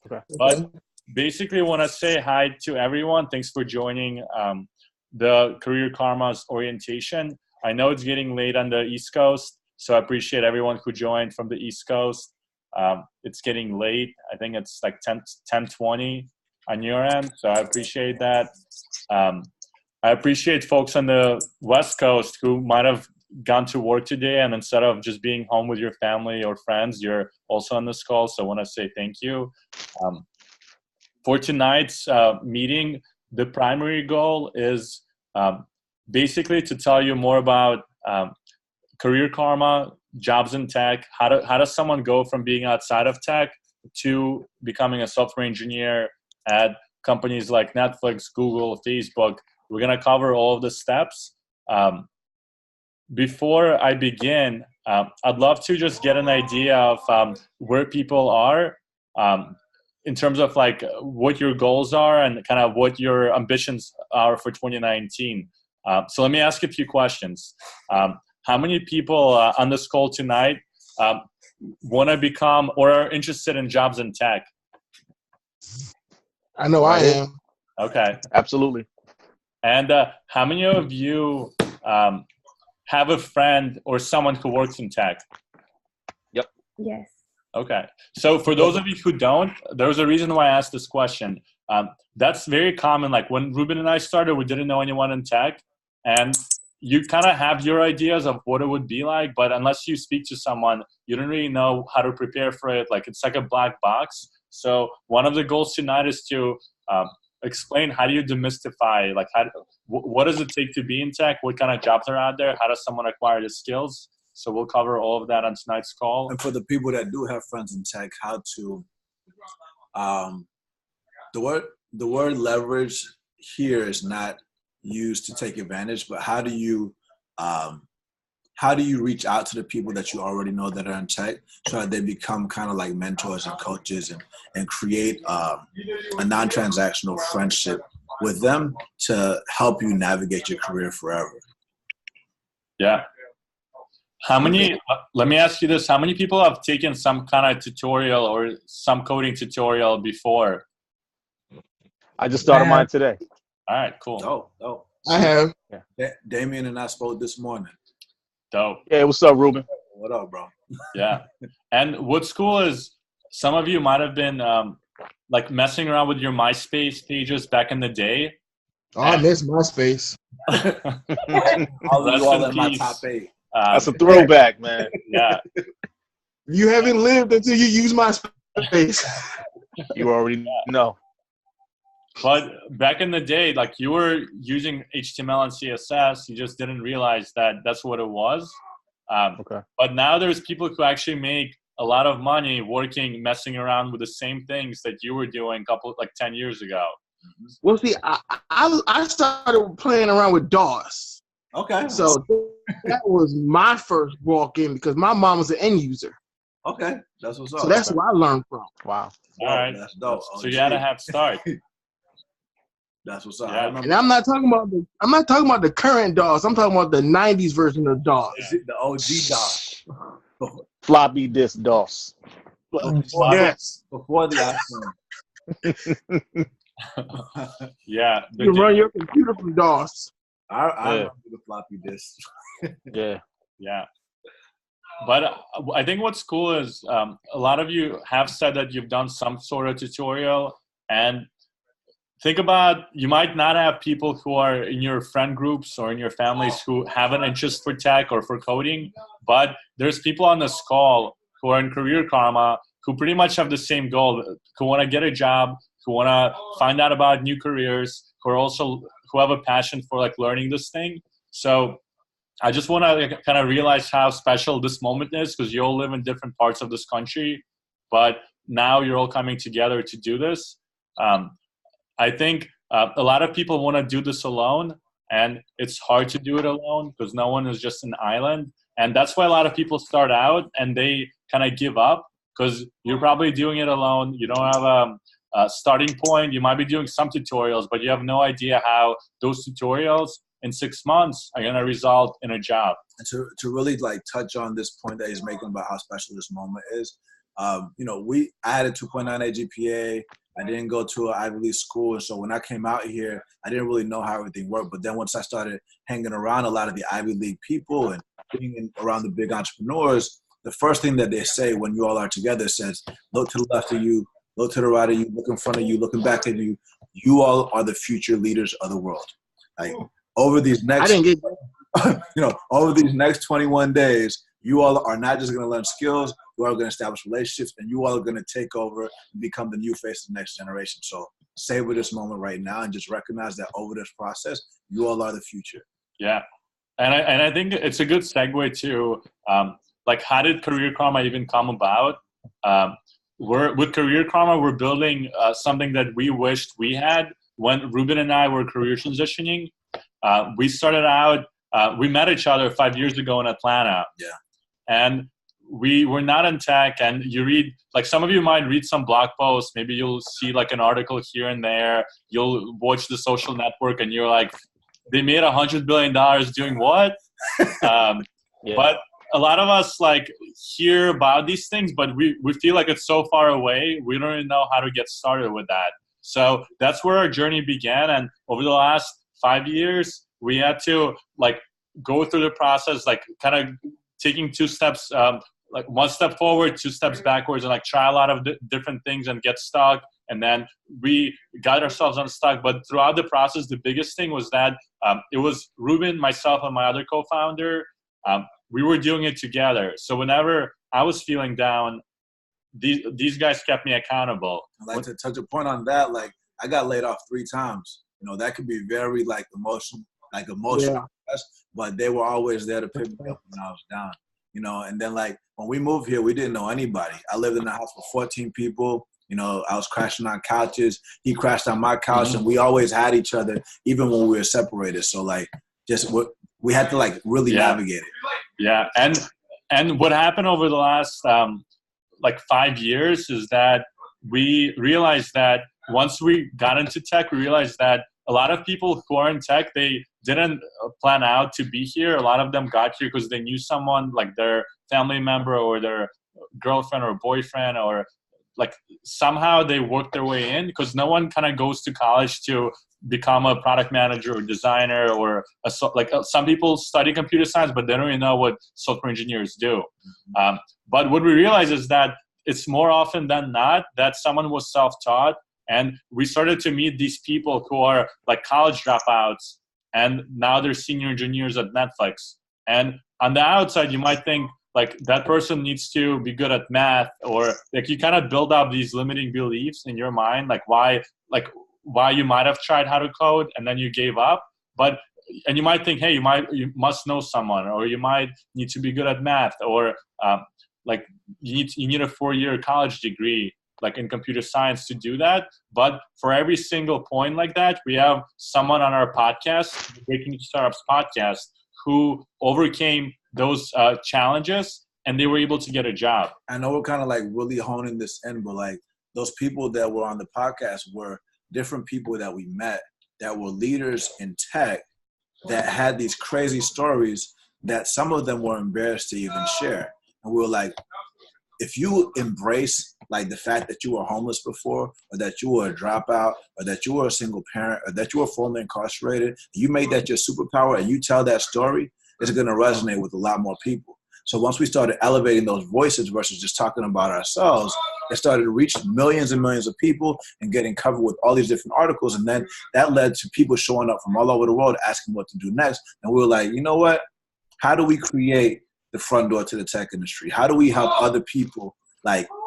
Okay. But basically, want to say hi to everyone. Thanks for joining the Career Karma's orientation. I know it's getting late on the East Coast, so I appreciate everyone who joined from the East Coast. It's getting late. I think it's like 10:20 on your end, so I appreciate that. I appreciate folks on the West Coast who might have gone to work today, and instead of just being home with your family or friends, you're also on this call, so I want to say thank you. For tonight's meeting, the primary goal is basically to tell you more about Career Karma, jobs in tech. How does someone go from being outside of tech to becoming a software engineer at companies like Netflix, Google, Facebook? We're going to cover all of the steps. Before I begin, I'd love to just get an idea of where people are in terms of like what your goals are and kind of what your ambitions are for 2019. So let me ask a few questions. How many people on this call tonight want to become or are interested in jobs in tech? I know I am. Okay. Absolutely. And how many of you have a friend or someone who works in tech? Yep. Yes. Okay. So for those of you who don't, there's a reason why I asked this question. That's very common. Like when Ruben and I started, we didn't know anyone in tech. And you kind of have your ideas of what it would be like, but unless you speak to someone, you don't really know how to prepare for it. Like it's like a black box. So one of the goals tonight is to explain how do you demystify, like what does it take to be in tech? What kind of jobs are out there? How does someone acquire the skills? So we'll cover all of that on tonight's call. And for the people that do have friends in tech, how to the word leverage here is not used to take advantage, but how do you reach out to the people that you already know that are in tech so that they become kind of like mentors and coaches and create a non-transactional friendship with them to help you navigate your career forever? Yeah. How many, let me ask you this, how many people have taken some kind of tutorial or some coding tutorial before? I just started mine today. All right, cool. Dope. I have. Damien and I spoke this morning. Dope. Hey, what's up, Ruben? What up, bro? Yeah. And what's cool is some of you might have been like messing around with your MySpace pages back in the day. Oh, I miss MySpace. I'll leave all in my top 8. That's a throwback, man. Yeah. You haven't lived until you use MySpace. You already know. But back in the day, like you were using HTML and CSS, you just didn't realize that that's what it was. Okay. But now there's people who actually make a lot of money working, messing around with the same things that you were doing 10 years ago. Well, see, I started playing around with DOS. Okay. So that was my first walk-in because my mom was an end user. Okay. That's what's up. So that's where I learned from. Wow. All right. That's dope. So you had to have start. That's what's up. Yeah. And I'm not talking about the current DOS. I'm talking about the 90s version of DOS. The OG DOS. Floppy disk DOS. Yes. Before the iPhone. Yeah. You run your computer from DOS. I remember the floppy disk. Yeah. Yeah. But I think what's cool is a lot of you have said that you've done some sort of tutorial, and think about, you might not have people who are in your friend groups or in your families who have an interest for tech or for coding, but there's people on this call who are in Career Karma who pretty much have the same goal, who want to get a job, who want to find out about new careers, who have a passion for like learning this thing. So I just want to kind of realize how special this moment is, because you all live in different parts of this country, but now you're all coming together to do this. I think a lot of people want to do this alone, and it's hard to do it alone because no one is just an island. And that's why a lot of people start out and they kind of give up, because you're probably doing it alone. You don't have a starting point. You might be doing some tutorials, but you have no idea how those tutorials in 6 months are going to result in a job. And to really like touch on this point that he's making about how special this moment is, I had a 2.98 GPA. I didn't go to an Ivy League school. And so when I came out here, I didn't really know how everything worked. But then once I started hanging around a lot of the Ivy League people and being around the big entrepreneurs, the first thing that they say when you all are together says, look to the left of you, look to the right of you, look in front of you, looking back at you. You all are the future leaders of the world. Like over these next, over these next 21 days, you all are not just going to learn skills, you are going to establish relationships, and you all are going to take over and become the new face of the next generation. So savor this moment right now and just recognize that over this process, you all are the future. Yeah. And I think it's a good segue to, how did Career Karma even come about? With Career Karma, we're building something that we wished we had when Ruben and I were career transitioning. We started out, we met each other 5 years ago in Atlanta. Yeah. And we were not in tech, and you read, some of you might read some blog posts, maybe you'll see an article here and there, you'll watch The Social Network, and you're like, they made $100 billion doing what? But a lot of us hear about these things, but we feel like it's so far away, we don't even know how to get started with that. So that's where our journey began, and over the last 5 years, we had to go through the process, kind of taking 2 steps, 1 step forward, 2 steps backwards, and try a lot of different things and get stuck. And then we got ourselves unstuck. But throughout the process, the biggest thing was that it was Ruben, myself, and my other co-founder. We were doing it together. So whenever I was feeling down, these guys kept me accountable. I'd like to touch a point on that. I got laid off 3 times. That could be very emotional. Yeah. But they were always there to pick me up when I was down, and then when we moved here, we didn't know anybody. I lived in a house with 14 people, I was crashing on couches. He crashed on my couch, and we always had each other, even when we were separated. So we had to really navigate it. Yeah. And what happened over the last 5 years is that we realized that once we got into tech, we realized that a lot of people who are in tech, they didn't plan out to be here. A lot of them got here because they knew someone, their family member or their girlfriend or boyfriend, or somehow they worked their way in, because no one kind of goes to college to become a product manager or designer, or some people study computer science, but they don't even know what software engineers do. But what we realize is that it's more often than not that someone was self-taught. And we started to meet these people who are college dropouts, and now they're senior engineers at Netflix. And on the outside, you might think that person needs to be good at math, or you kind of build up these limiting beliefs in your mind, why you might have tried how to code and then you gave up. And you might think, hey, you must know someone, or you might need to be good at math, or you need a 4-year college degree in computer science to do that. But for every single point like that, we have someone on our podcast, the Breaking Startups podcast, who overcame those challenges, and they were able to get a job. I know we're kind of really honing this in, but those people that were on the podcast were different people that we met that were leaders in tech that had these crazy stories that some of them were embarrassed to even share. And we were if you embrace the fact that you were homeless before, or that you were a dropout, or that you were a single parent, or that you were formerly incarcerated, you made that your superpower, and you tell that story, it's going to resonate with a lot more people. So once we started elevating those voices versus just talking about ourselves, it started to reach millions and millions of people and getting covered with all these different articles. And then that led to people showing up from all over the world asking what to do next. And we were like, you know what? How do we create the front door to the tech industry? How do we help other people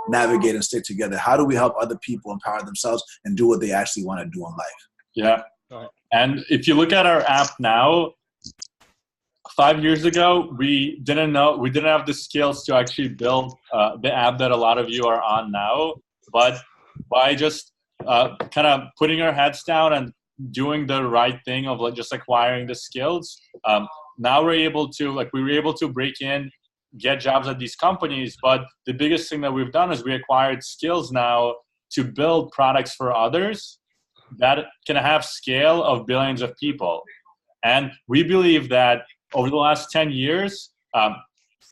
navigate and stick together? How do we help other people empower themselves and do what they actually want to do in life? Yeah. And if you look at our app now, 5 years ago, we didn't have the skills to actually build the app that a lot of you are on now. But by just kind of putting our heads down and doing the right thing of just acquiring the skills, now we were able to break in, get jobs at these companies. But the biggest thing that we've done is we acquired skills now to build products for others that can have scale of billions of people. And we believe that over the last 10 years,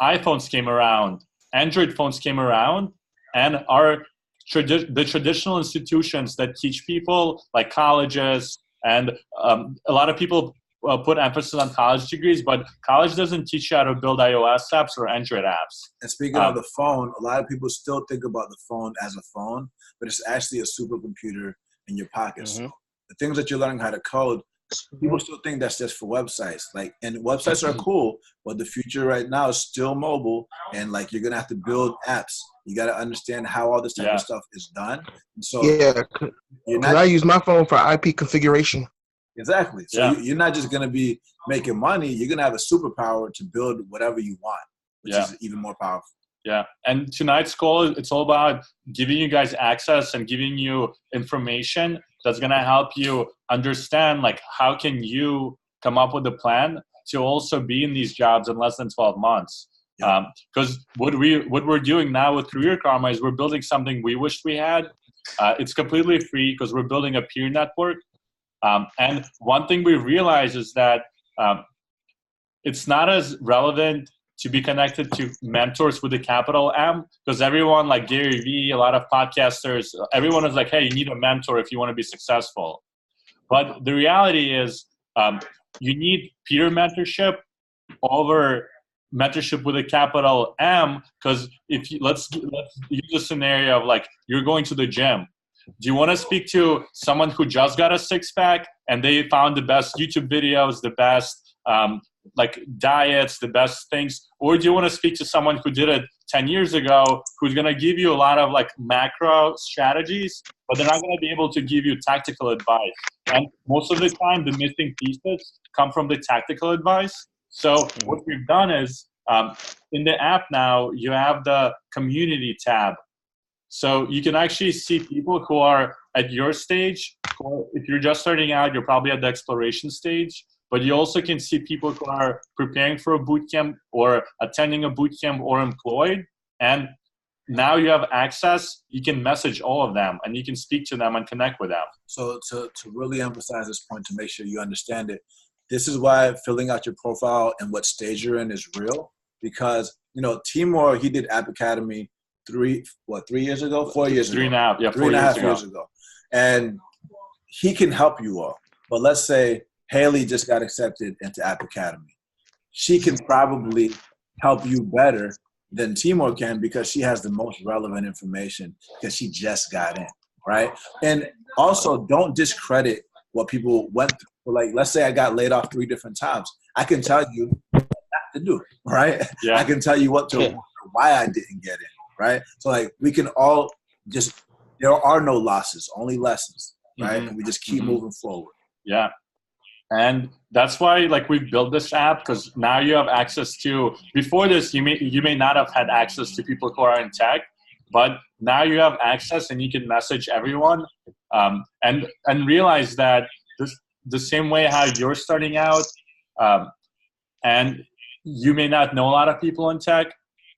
iPhones came around, Android phones came around, And the traditional institutions that teach people, like colleges, and a lot of people put emphasis on college degrees, but college doesn't teach you how to build iOS apps or Android apps. And speaking of the phone, a lot of people still think about the phone as a phone, but it's actually a supercomputer in your pocket. Mm-hmm. So the things that you're learning how to code, people still think that's just for websites. Like, and websites are cool, but the future right now is still mobile, and like you're gonna have to build apps. You got to understand how all this type of stuff is done. And so because I use my phone for IP configuration. Exactly. So you're not just gonna be making money. You're gonna have a superpower to build whatever you want, which is even more powerful. Yeah, and tonight's call, it's all about giving you guys access and giving you information that's going to help you understand, like, how can you come up with a plan to also be in these jobs in less than 12 months. Because what we're doing now with Career Karma is we're building something we wished we had. It's completely free because we're building a peer network. And one thing we realize is that it's not as relevant to be connected to mentors with a capital M, because everyone, like Gary Vee, a lot of podcasters, everyone is like, hey, you need a mentor if you want to be successful. But the reality is you need peer mentorship over mentorship with a capital M, because if you, let's use a scenario of like you're going to the gym. Do you want to speak to someone who just got a six-pack and they found the best YouTube videos, the best like diets, the best things, or do you want to speak to someone who did it 10 years ago, who's going to give you a lot of like macro strategies, but they're not going to be able to give you tactical advice? And most of the time, the missing pieces come from the tactical advice. So what we've done is in the app now, you have the community tab. So you can actually see people who are at your stage. If you're just starting out, you're probably at the exploration stage. But you also can see people who are preparing for a bootcamp or attending a bootcamp or employed. And now you have access. You can message all of them and you can speak to them and connect with them. So to really emphasize this point, to make sure you understand it, this is why filling out your profile and what stage you're in is real. Because, you know, Timur, he did App Academy 4 years ago? 4 years ago. 3.5, yeah, 4 years ago. And he can help you all. But let's say Haley just got accepted into App Academy. She can probably help you better than Timur can because she has the most relevant information because she just got in, right? And also, don't discredit what people went through. Like, let's say I got laid off 3 different times. I can tell you what not to do, right? Yeah. I can tell you why I didn't get in, right? So, like, we can all just, there are no losses, only lessons, right? And we just keep moving forward. Yeah. And that's why, like, we built this app, because now you have access to, before this, you may not have had access to people who are in tech, but now you have access and you can message everyone and realize that the same way how you're starting out and you may not know a lot of people in tech,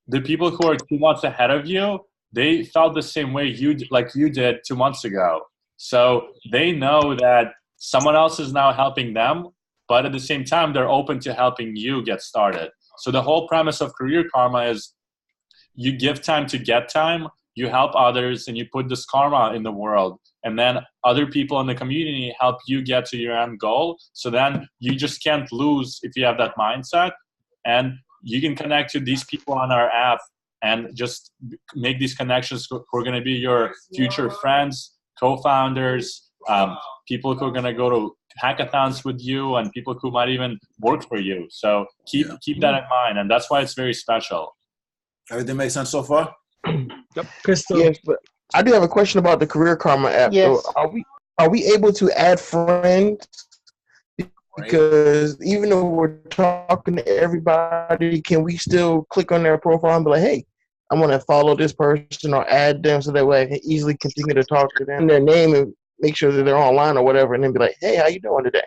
the people who are 2 months ahead of you, they felt the same way you did 2 months ago. So they know that someone else is now helping them, but at the same time, they're open to helping you get started. So the whole premise of Career Karma is you give time to get time, you help others, and you put this karma in the world. And then other people in the community help you get to your end goal. So then you just can't lose if you have that mindset. And you can connect to these people on our app and just make these connections who are going to be your future friends, co-founders, people who are going to go to hackathons with you, and people who might even work for you. So keep that in mind, and that's why it's very special. Everything makes sense so far? Yep. Crystal. Yes, but I do have a question about the Career Karma app. Yes. So are we able to add friends? Because even though we're talking to everybody, can we still click on their profile and be like, hey, I want to follow this person or add them, so that way I can easily continue to talk to them, their name, and make sure that they're online or whatever, and then be like, hey, how you doing today?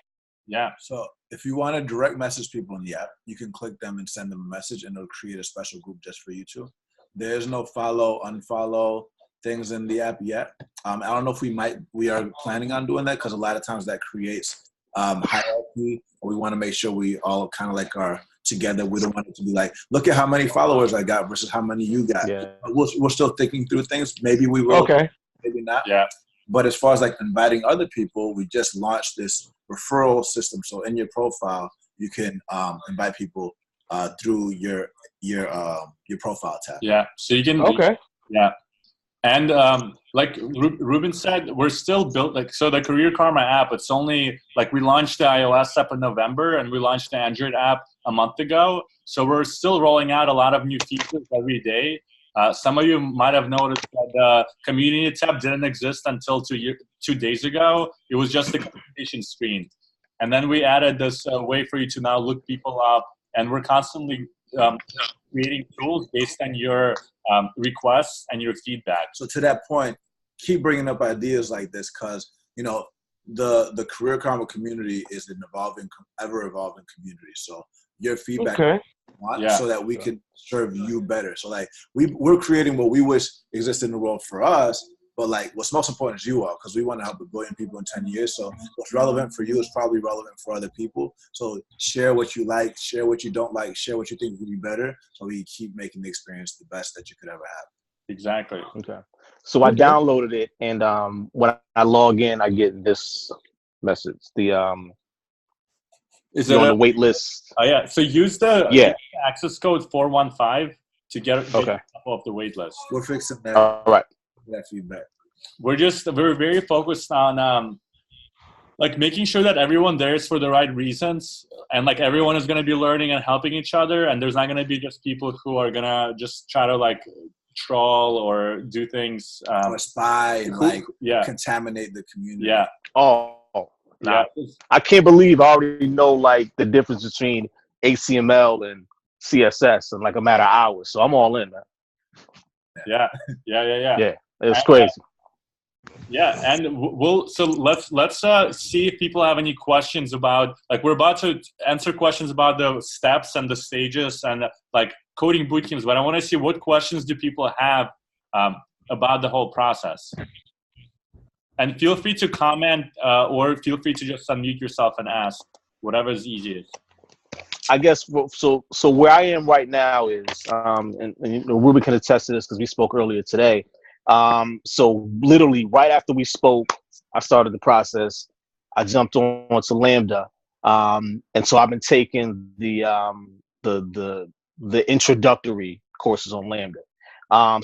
Yeah. So if you want to direct message people in the app, you can click them and send them a message, and it'll create a special group just for you two. There's no follow, unfollow things in the app yet. I don't know if we are planning on doing that, because a lot of times that creates hierarchy. We want to make sure we all kind of like are together. We don't want it to be like, look at how many followers I got versus how many you got. Yeah. We're still thinking through things. Maybe we will. Okay. Maybe not. Yeah. But as far as like inviting other people, we just launched this referral system. So in your profile, you can invite people through your profile tab. Yeah. So you can. Okay. Yeah. And like Ruben said, we're still built so the Career Karma app, it's only like we launched the iOS app in November and we launched the Android app a month ago. So we're still rolling out a lot of new features every day. Some of you might have noticed that the community tab didn't exist until 2 days ago. It was just the communication screen. And then we added this way for you to now look people up. And we're constantly creating tools based on your requests and your feedback. So to that point, keep bringing up ideas like this because, the Career Karma community is an ever-evolving community. So your feedback so that we can serve you better. So like we're creating what we wish existed in the world for us, but like what's most important is you all, because we want to help 1 billion people in 10 years. So what's relevant for you is probably relevant for other people. So share what you like, share what you don't like, share what you think would be better, so we keep making the experience the best that you could ever have. Exactly. Okay. So I downloaded it, and when I log in, I get this message. Is you're it on the wait list? Oh yeah. So use the access code 415 to get top of the wait list. We're fixing that. All right. That feedback. We're very focused on like making sure that everyone there is for the right reasons, and like everyone is going to be learning and helping each other, and there's not going to be just people who are going to just try to like troll or do things or spy and contaminate the community. Yeah. I can't believe I already know like the difference between HTML and CSS in like a matter of hours. So I'm all in, man. Yeah. Yeah, it's crazy. And let's see if people have any questions about, like, we're about to answer questions about the steps and the stages and like coding bootcamps, but I want to see what questions do people have about the whole process. And feel free to comment or feel free to just unmute yourself and ask whatever is easiest. I guess so where I am right now is and Ruben can attest to this because we spoke earlier today. So literally right after we spoke, I started the process. I jumped on to Lambda, and so I've been taking the introductory courses on Lambda.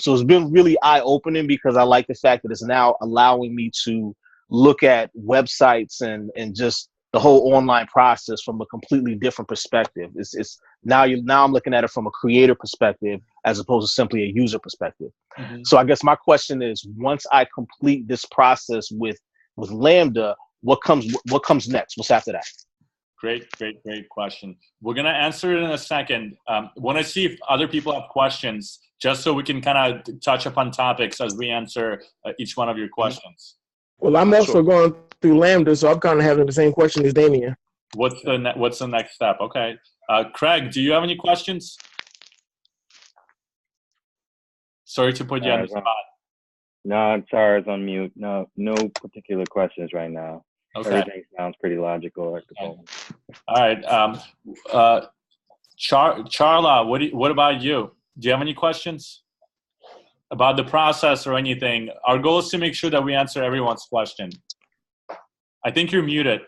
So it's been really eye-opening because I like the fact that it's now allowing me to look at websites and just the whole online process from a completely different perspective. It's now I'm looking at it from a creator perspective as opposed to simply a user perspective. Mm-hmm. So I guess my question is, once I complete this process with Lambda, what comes next? What's after that? Great question. We're gonna answer it in a second. Want to see if other people have questions, just so we can kind of touch upon topics as we answer each one of your questions. Well, I'm also going through Lambda, so I'm kind of having the same question as Damien. What's the next step? Okay, Craig, do you have any questions? Sorry to put you on the spot. No, I'm sorry, I was on mute. No particular questions right now. Okay. Everything sounds pretty logical at the moment. All right. Charla, what about you? Do you have any questions about the process or anything? Our goal is to make sure that we answer everyone's question. I think you're muted.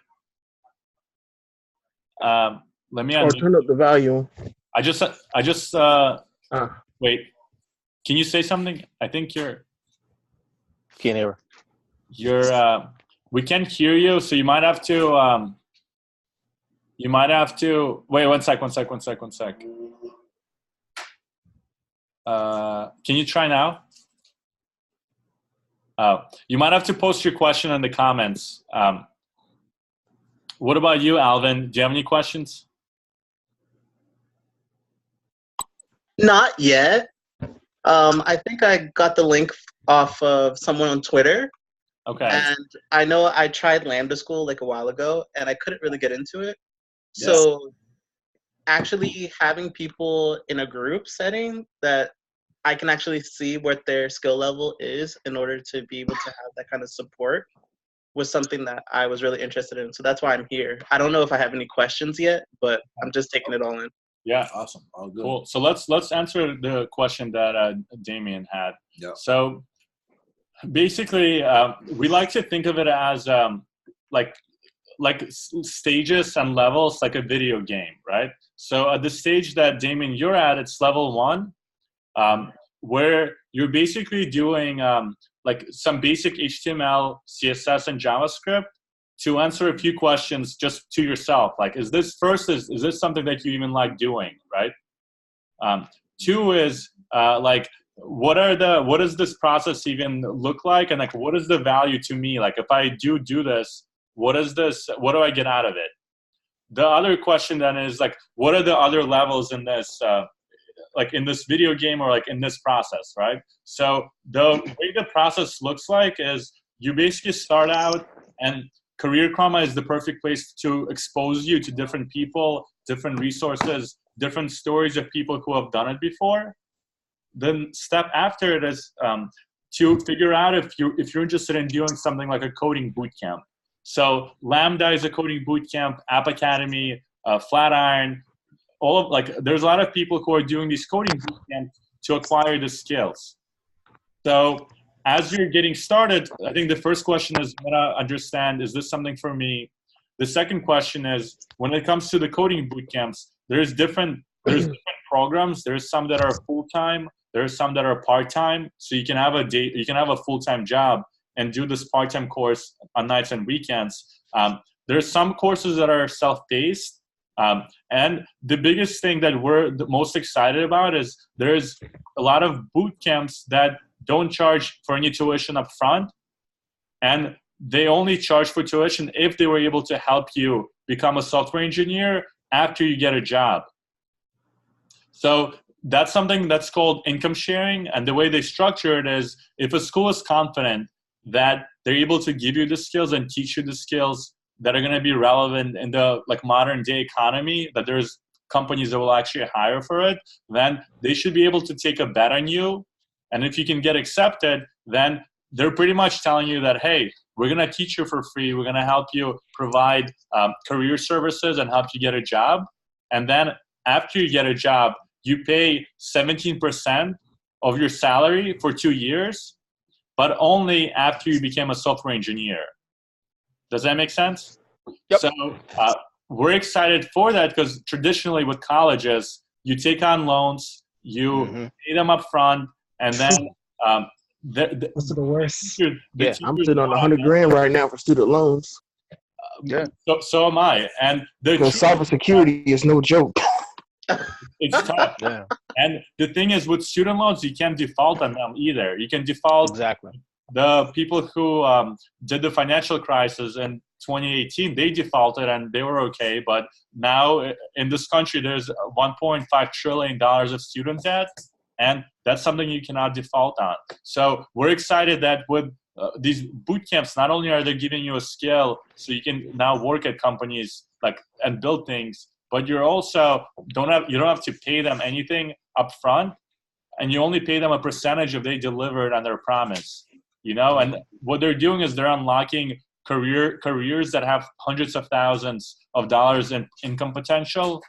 Let me turn up the volume. I just wait. Can you say something? I think can't hear her. We can't hear you, so you might have to wait. One sec. Can you try now? You might have to post your question in the comments. What about you, Alvin? Do you have any questions? Not yet. I think I got the link off of someone on Twitter. Okay. And I know I tried Lambda School like a while ago, and I couldn't really get into it. Yes. So actually having people in a group setting that I can actually see what their skill level is in order to be able to have that kind of support was something that I was really interested in. So that's why I'm here. I don't know if I have any questions yet, but I'm just taking it all in. Yeah. Awesome. All good. Cool. So let's answer the question that Damien had. Yeah. So basically, we like to think of it as like stages and levels, like a video game, right? So at the stage that Damien you're at, it's level 1, where you're basically doing like some basic HTML, CSS, and JavaScript to answer a few questions just to yourself. Like, is this something that you even like doing, right? 2 is like, what does this process even look like, and like, what is the value to me? Like, if I do this, what do I get out of it? The other question then is like, what are the other levels in this like in this video game or like in this process, right? So the way the process looks like is you basically start out, and Career Karma is the perfect place to expose you to different people, different resources, different stories of people who have done it before. Then step after it is to figure out if you're interested in doing something like a coding bootcamp. So Lambda is a coding bootcamp, App Academy, Flatiron, there's a lot of people who are doing these coding bootcamps to acquire the skills. So as you're getting started, I think the first question is, you want to understand, is this something for me? The second question is, when it comes to the coding bootcamps, there's different programs. There's some that are full-time. There's some that are part-time. So you can have a full-time job and do this part-time course on nights and weekends. There's some courses that are self-paced. And the biggest thing that we're the most excited about is there's a lot of boot camps that don't charge for any tuition up front, and they only charge for tuition if they were able to help you become a software engineer after you get a job. So that's something that's called income sharing, and the way they structure it is, if a school is confident that they're able to give you the skills and teach you the skills that are going to be relevant in the modern day economy, that there's companies that will actually hire for it, then they should be able to take a bet on you. And if you can get accepted, then they're pretty much telling you that, hey, we're going to teach you for free. We're going to help you provide career services and help you get a job. And then after you get a job, you pay 17% of your salary for 2 years, but only after you became a software engineer. Does that make sense? Yep. So we're excited for that, because traditionally with colleges, you take on loans, you pay them up front, and then What's the worst? Yeah, I'm sitting on $100,000 right now for student loans. Yeah. So am I. And Because cybersecurity is no joke. It's tough. Yeah. And the thing is, with student loans, you can't default on them either. You can default. Exactly. The people who did the financial crisis in 2018, they defaulted and they were okay. But now in this country, there's $1.5 trillion of student debt, and that's something you cannot default on. So we're excited that with these boot camps, not only are they giving you a skill so you can now work at companies and build things, but you're also you don't have to pay them anything up front, and you only pay them a percentage if they delivered on their promise. And what they're doing is they're unlocking careers that have hundreds of thousands of dollars in income potential,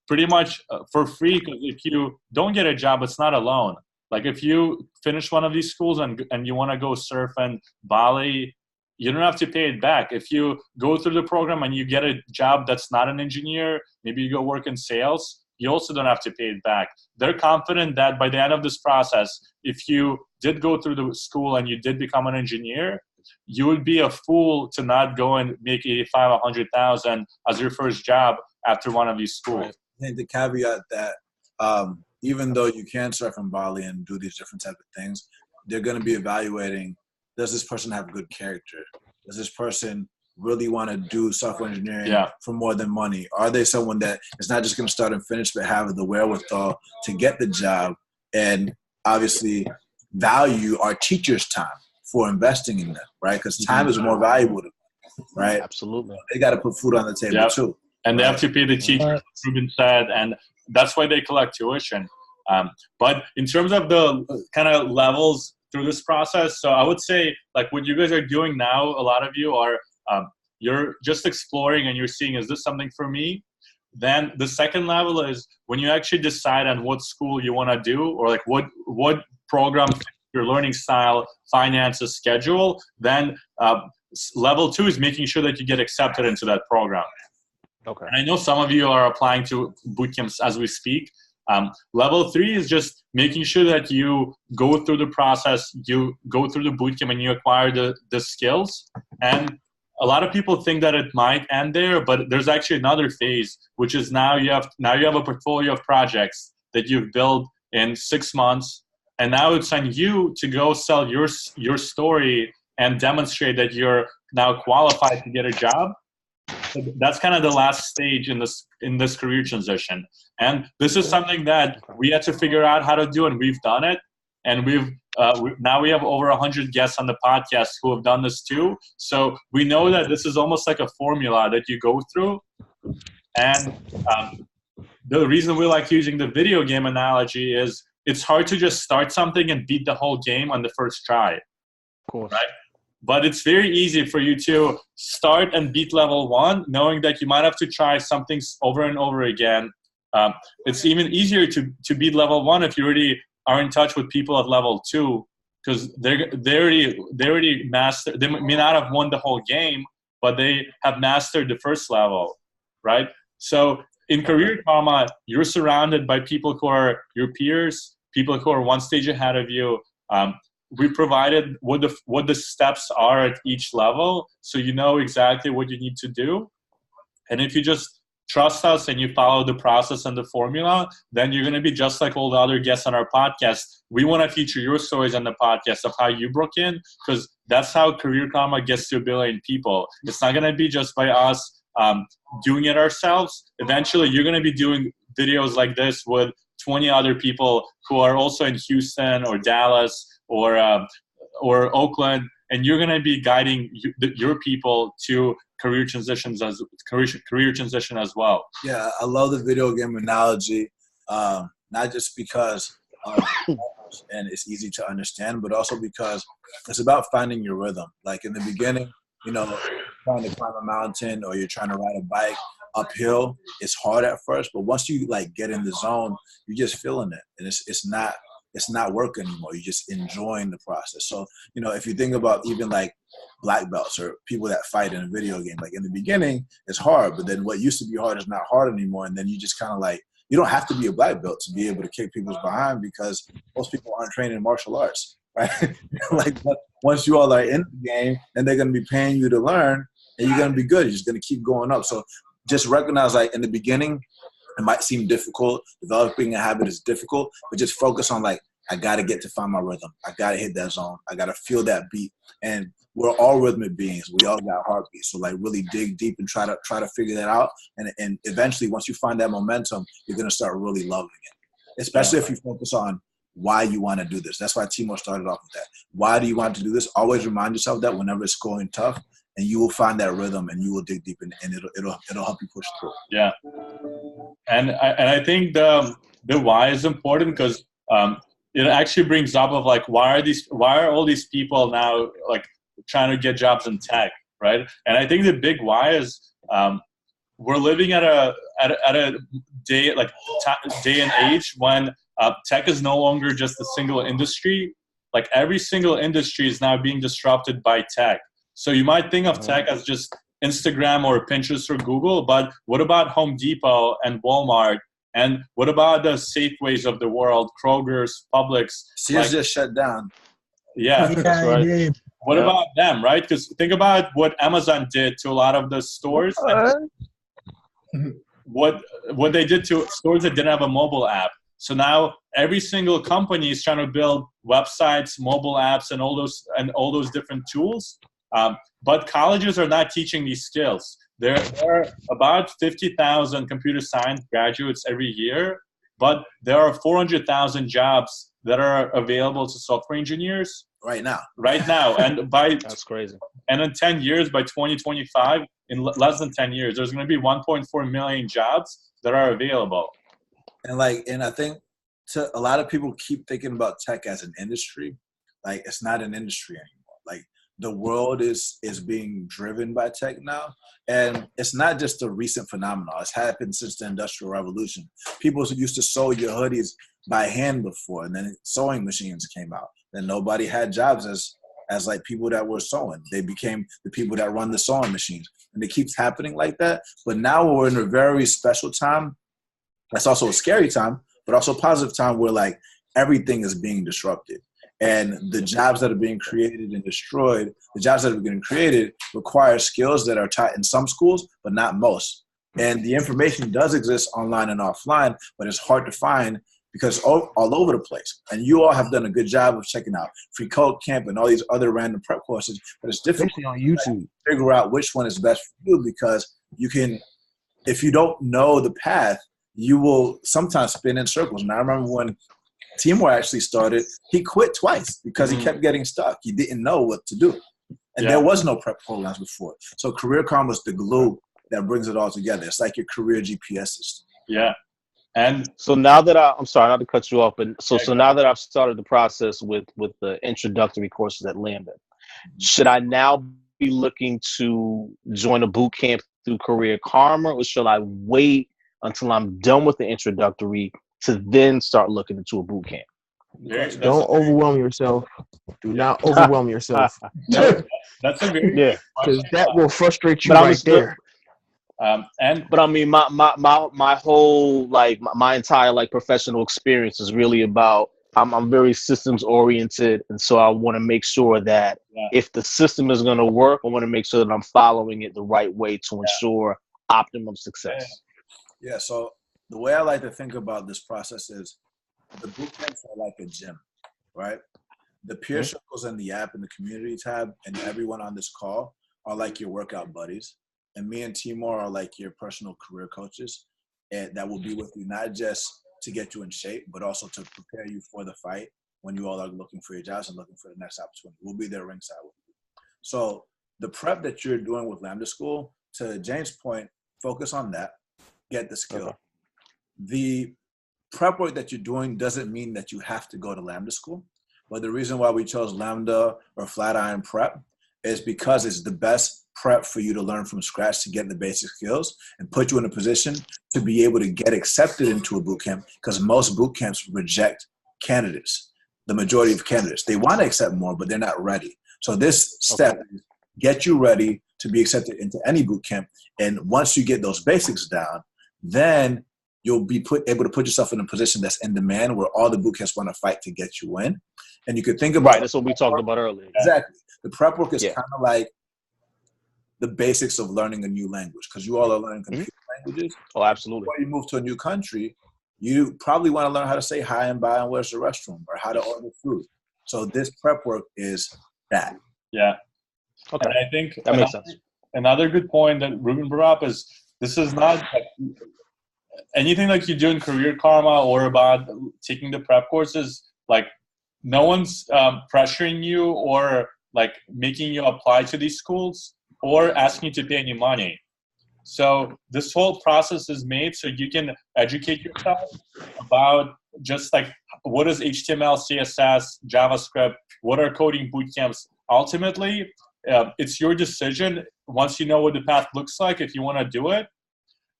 pretty much for free. Because if you don't get a job, it's not a loan. Like, if you finish one of these schools and you want to go surf in Bali, you don't have to pay it back. If you go through the program and you get a job that's not an engineer, maybe you go work in sales, you also don't have to pay it back. They're confident that by the end of this process, if you did go through the school and you did become an engineer, you would be a fool to not go and make 85, 100,000 as your first job after one of these schools. Right. I think the caveat that even though you can surf in Bali and do these different type of things, they're going to be evaluating, does this person have good character? Does this person really want to do software engineering for more than money? Are they someone that is not just going to start and finish, but have the wherewithal to get the job, and obviously value our teachers' time for investing in them, right? Because time is more valuable to them, right? Absolutely. They got to put food on the table too. And they have to pay the teacher, as Ruben said, and that's why they collect tuition. But in terms of the kind of levels through this process, so I would say, like, what you guys are doing now, a lot of you are, you're just exploring and you're seeing, is this something for me? then the second level is when you actually decide on what school you want to do, or like what program, your learning style, finances, schedule. Then level 2 is making sure that you get accepted into that program. Okay. And I know some of you are applying to boot camps as we speak. Level 3 is just making sure that you go through the process, you go through the boot camp, and you acquire the skills. And a lot of people think that it might end there, but there's actually another phase, which is now you have a portfolio of projects that you've built in 6 months, and now it's on you to go sell your story and demonstrate that you're now qualified to get a job. So that's kind of the last stage in this career transition, and this is something that we had to figure out how to do, and we've done it. And now we have over 100 guests on the podcast who have done this too. So we know that this is almost like a formula that you go through. And the reason we like using the video game analogy is it's hard to just start something and beat the whole game on the first try. Of course. Right? But it's very easy for you to start and beat level 1, knowing that you might have to try something over and over again. It's even easier to beat level 1 if you already are in touch with people at level 2, because they already mastered. They may not have won the whole game, but they have mastered the first level, right? So in Career Karma, you're surrounded by people who are your peers, people who are one stage ahead of you. We provided what the steps are at each level, so you know exactly what you need to do. And if you just trust us and you follow the process and the formula, then you're going to be just like all the other guests on our podcast. We want to feature your stories on the podcast of how you broke in, because that's how Career Karma gets to 1 billion people. It's not going to be just by us doing it ourselves. Eventually, you're going to be doing videos like this with 20 other people who are also in Houston or Dallas or Oakland, and you're going to be guiding your people to career transition as well. Yeah, I love the video game analogy, not just because and it's easy to understand, but also because it's about finding your rhythm. Like in the beginning, trying to climb a mountain or you're trying to ride a bike uphill, it's hard at first, but once you like get in the zone, you're just feeling it, and it's not work anymore. You're just enjoying the process. So, if you think about even like black belts or people that fight in a video game, like in the beginning, it's hard, but then what used to be hard is not hard anymore. And then you just kind of like, you don't have to be a black belt to be able to kick people's behind, because most people aren't trained in martial arts, right? Like once you all are in the game, and they're going to be paying you to learn, and you're going to be good. You're just going to keep going up. So just recognize, like in the beginning, it might seem difficult. Developing a habit is difficult, but just focus on like, I got to find my rhythm. I got to hit that zone. I got to feel that beat. And we're all rhythmic beings. We all got heartbeats. So like really dig deep and try to figure that out. And eventually, once you find that momentum, you're going to start really loving it, especially if you focus on why you want to do this. That's why Timur started off with that. Why do you want to do this? Always remind yourself that whenever it's going tough, and you will find that rhythm, and you will dig deep, and it'll help you push through. Yeah, and I think the why is important, because it actually brings up of like, why are all these people now like trying to get jobs in tech, right? And I think the big why is we're living at a day and age when tech is no longer just a single industry. Like every single industry is now being disrupted by tech. So you might think of tech as just Instagram or Pinterest or Google, but what about Home Depot and Walmart? And what about the Safeways of the world, Kroger's, Publix? Sears just shut down. Yeah, that's right. What about them, right? Because think about what Amazon did to a lot of the stores. What they did to stores that didn't have a mobile app. So now every single company is trying to build websites, mobile apps, and all those different tools. But colleges are not teaching these skills. There are about 50,000 computer science graduates every year, but there are 400,000 jobs that are available to software engineers right now. And that's crazy. And in 10 years, by 2025, in less than 10 years, there's going to be 1.4 million jobs that are available. And I think a lot of people keep thinking about tech as an industry. Like it's not an industry anymore. Like the world is being driven by tech now. And it's not just a recent phenomenon. It's happened since the Industrial Revolution. People used to sew your hoodies by hand before, and then sewing machines came out. Then nobody had jobs as like people that were sewing. They became the people that run the sewing machines. And it keeps happening like that. But now we're in a very special time. That's also a scary time, but also a positive time where like everything is being disrupted. And the jobs that are being created and destroyed, the jobs that are getting created require skills that are taught in some schools, but not most. And the information does exist online and offline, but it's hard to find because all over the place. And you all have done a good job of checking out Free Code Camp and all these other random prep courses, but it's difficult on YouTube to figure out which one is best for you, because you can, if you don't know the path, you will sometimes spin in circles. And I remember when Timur actually started, he quit twice because he kept getting stuck. He didn't know what to do. And there was no prep programs before. So Career Karma was the glue that brings it all together. It's like your career GPS system. Yeah. And so now that I'm sorry not to cut you off, but so now that I've started the process with the introductory courses at Lambda, should I now be looking to join a boot camp through Career Karma, or should I wait until I'm done with the introductory to then start looking into a boot camp? Don't overwhelm yourself. Do not overwhelm yourself. That's a very because that will frustrate you right there. But I mean, my whole my entire professional experience is really about I'm very systems oriented, and so I want to make sure that if the system is going to work, I want to make sure that I'm following it the right way to ensure optimum success. Yeah. So the way I like to think about this process is the boot camps are like a gym, right? The peer circles in the app and the community tab and everyone on this call are like your workout buddies. And me and Timur are like your personal career coaches, and that will be with you not just to get you in shape, but also to prepare you for the fight when you all are looking for your jobs and looking for the next opportunity. We'll be there ringside with you. So the prep that you're doing with Lambda School, to James' point, focus on that, get the skill. Okay. The prep work that you're doing doesn't mean that you have to go to Lambda School, but the reason why we chose Lambda or Flatiron Prep is because it's the best prep for you to learn from scratch to get the basic skills and put you in a position to be able to get accepted into a boot camp, because most boot camps reject candidates, the majority of candidates. They want to accept more, but they're not ready. So this step get you ready to be accepted into any boot camp. And once you get those basics down, then you'll be able to put yourself in a position that's in demand where all the boot camps want to fight to get you in. And you could think about that's what we talked about earlier. Exactly. The prep work is kind of like the basics of learning a new language, because you all are learning computer languages. Oh, absolutely. Before you move to a new country, you probably want to learn how to say hi and bye and where's the restroom or how to order food. So this prep work is that. Yeah. Okay. And I think that makes sense. Another good point that Ruben brought up is this is not anything like you do in Career Karma or about taking the prep courses. Like no one's pressuring you or making you apply to these schools or asking you to pay any money. So this whole process is made so you can educate yourself about just what is HTML, CSS, JavaScript, what are coding boot camps. Ultimately, it's your decision once you know what the path looks like if you want to do it.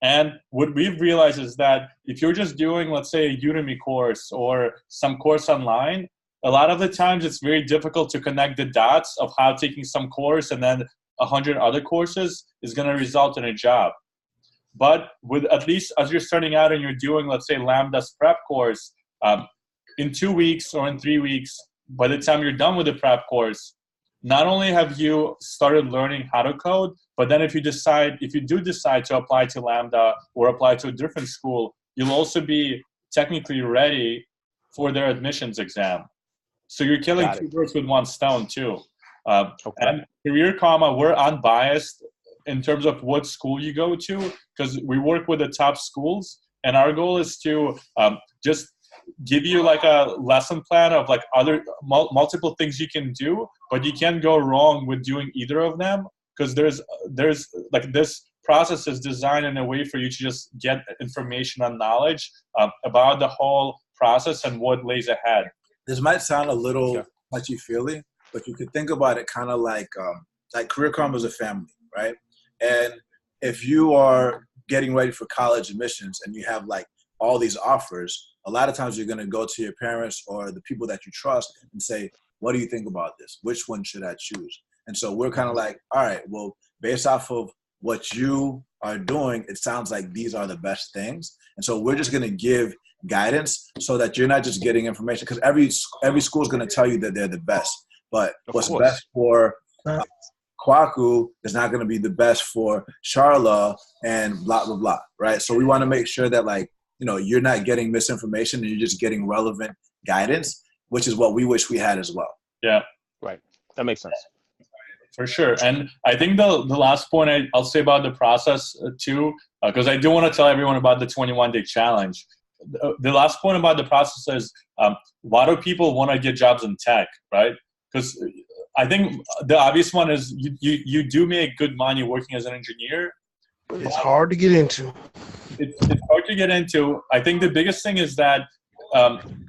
And what we've realized is that if you're just doing, let's say, a Udemy course or some course online, a lot of the times it's very difficult to connect the dots of how taking some course and then 100 other courses is going to result in a job. But with at least as you're starting out and you're doing, let's say, Lambda's prep course, in 2 weeks or in 3 weeks, by the time you're done with the prep course, not only have you started learning how to code, but then if you do decide to apply to Lambda or apply to a different school, you'll also be technically ready for their admissions exam. So you're killing two birds with one stone too. And Career Karma, we're unbiased in terms of what school you go to, because we work with the top schools, and our goal is to just give you a lesson plan of other multiple things you can do, but you can't go wrong with doing either of them, because there's this process is designed in a way for you to just get information and knowledge about the whole process and what lays ahead. This might sound a little touchy-feely, but you could think about it kind of like Career Karma is a family, right? And if you are getting ready for college admissions and you have like all these offers, a lot of times you're going to go to your parents or the people that you trust and say, what do you think about this? Which one should I choose? And so we're kind of like, all right, well, based off of what you are doing, it sounds like these are the best things. And so we're just going to give guidance so that you're not just getting information, because every school is going to tell you that they're the best. But what's best for Kwaku is not going to be the best for Charla and blah, blah, blah, right? So we want to make sure that, like, you know, you're not getting misinformation and you're just getting relevant guidance, which is what we wish we had as well. Yeah. Right. That makes sense. For sure. And I think the last point I'll say about the process too, because I do want to tell everyone about the 21-day challenge. The last point about the process is, why do people want to get jobs in tech, right? Because I think the obvious one is you do make good money working as an engineer. But it's hard to get into. It's hard to get into. I think the biggest thing is that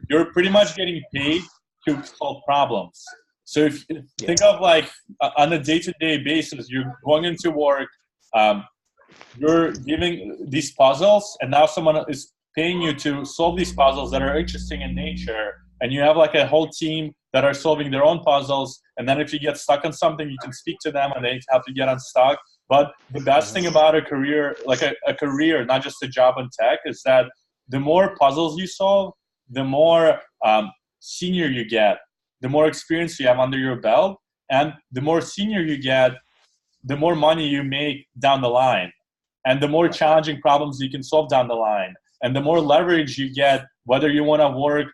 you're pretty much getting paid to solve problems. So if you think of like on a day-to-day basis, you're going into work, you're giving these puzzles, and now someone is paying you to solve these puzzles that are interesting in nature. And you have like a whole team that are solving their own puzzles. And then if you get stuck on something, you can speak to them and they have to get unstuck. But the best thing about a career, like a career, not just a job in tech, is that the more puzzles you solve, the more senior you get, the more experience you have under your belt, and the more senior you get, the more money you make down the line, and the more challenging problems you can solve down the line, and the more leverage you get, whether you want to work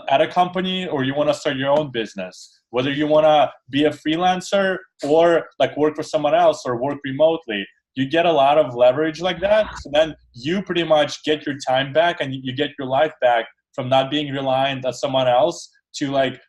at a company or you want to start your own business, whether you want to be a freelancer or like work for someone else or work remotely. You get a lot of leverage like that. So then you pretty much get your time back and you get your life back from not being reliant on someone else to like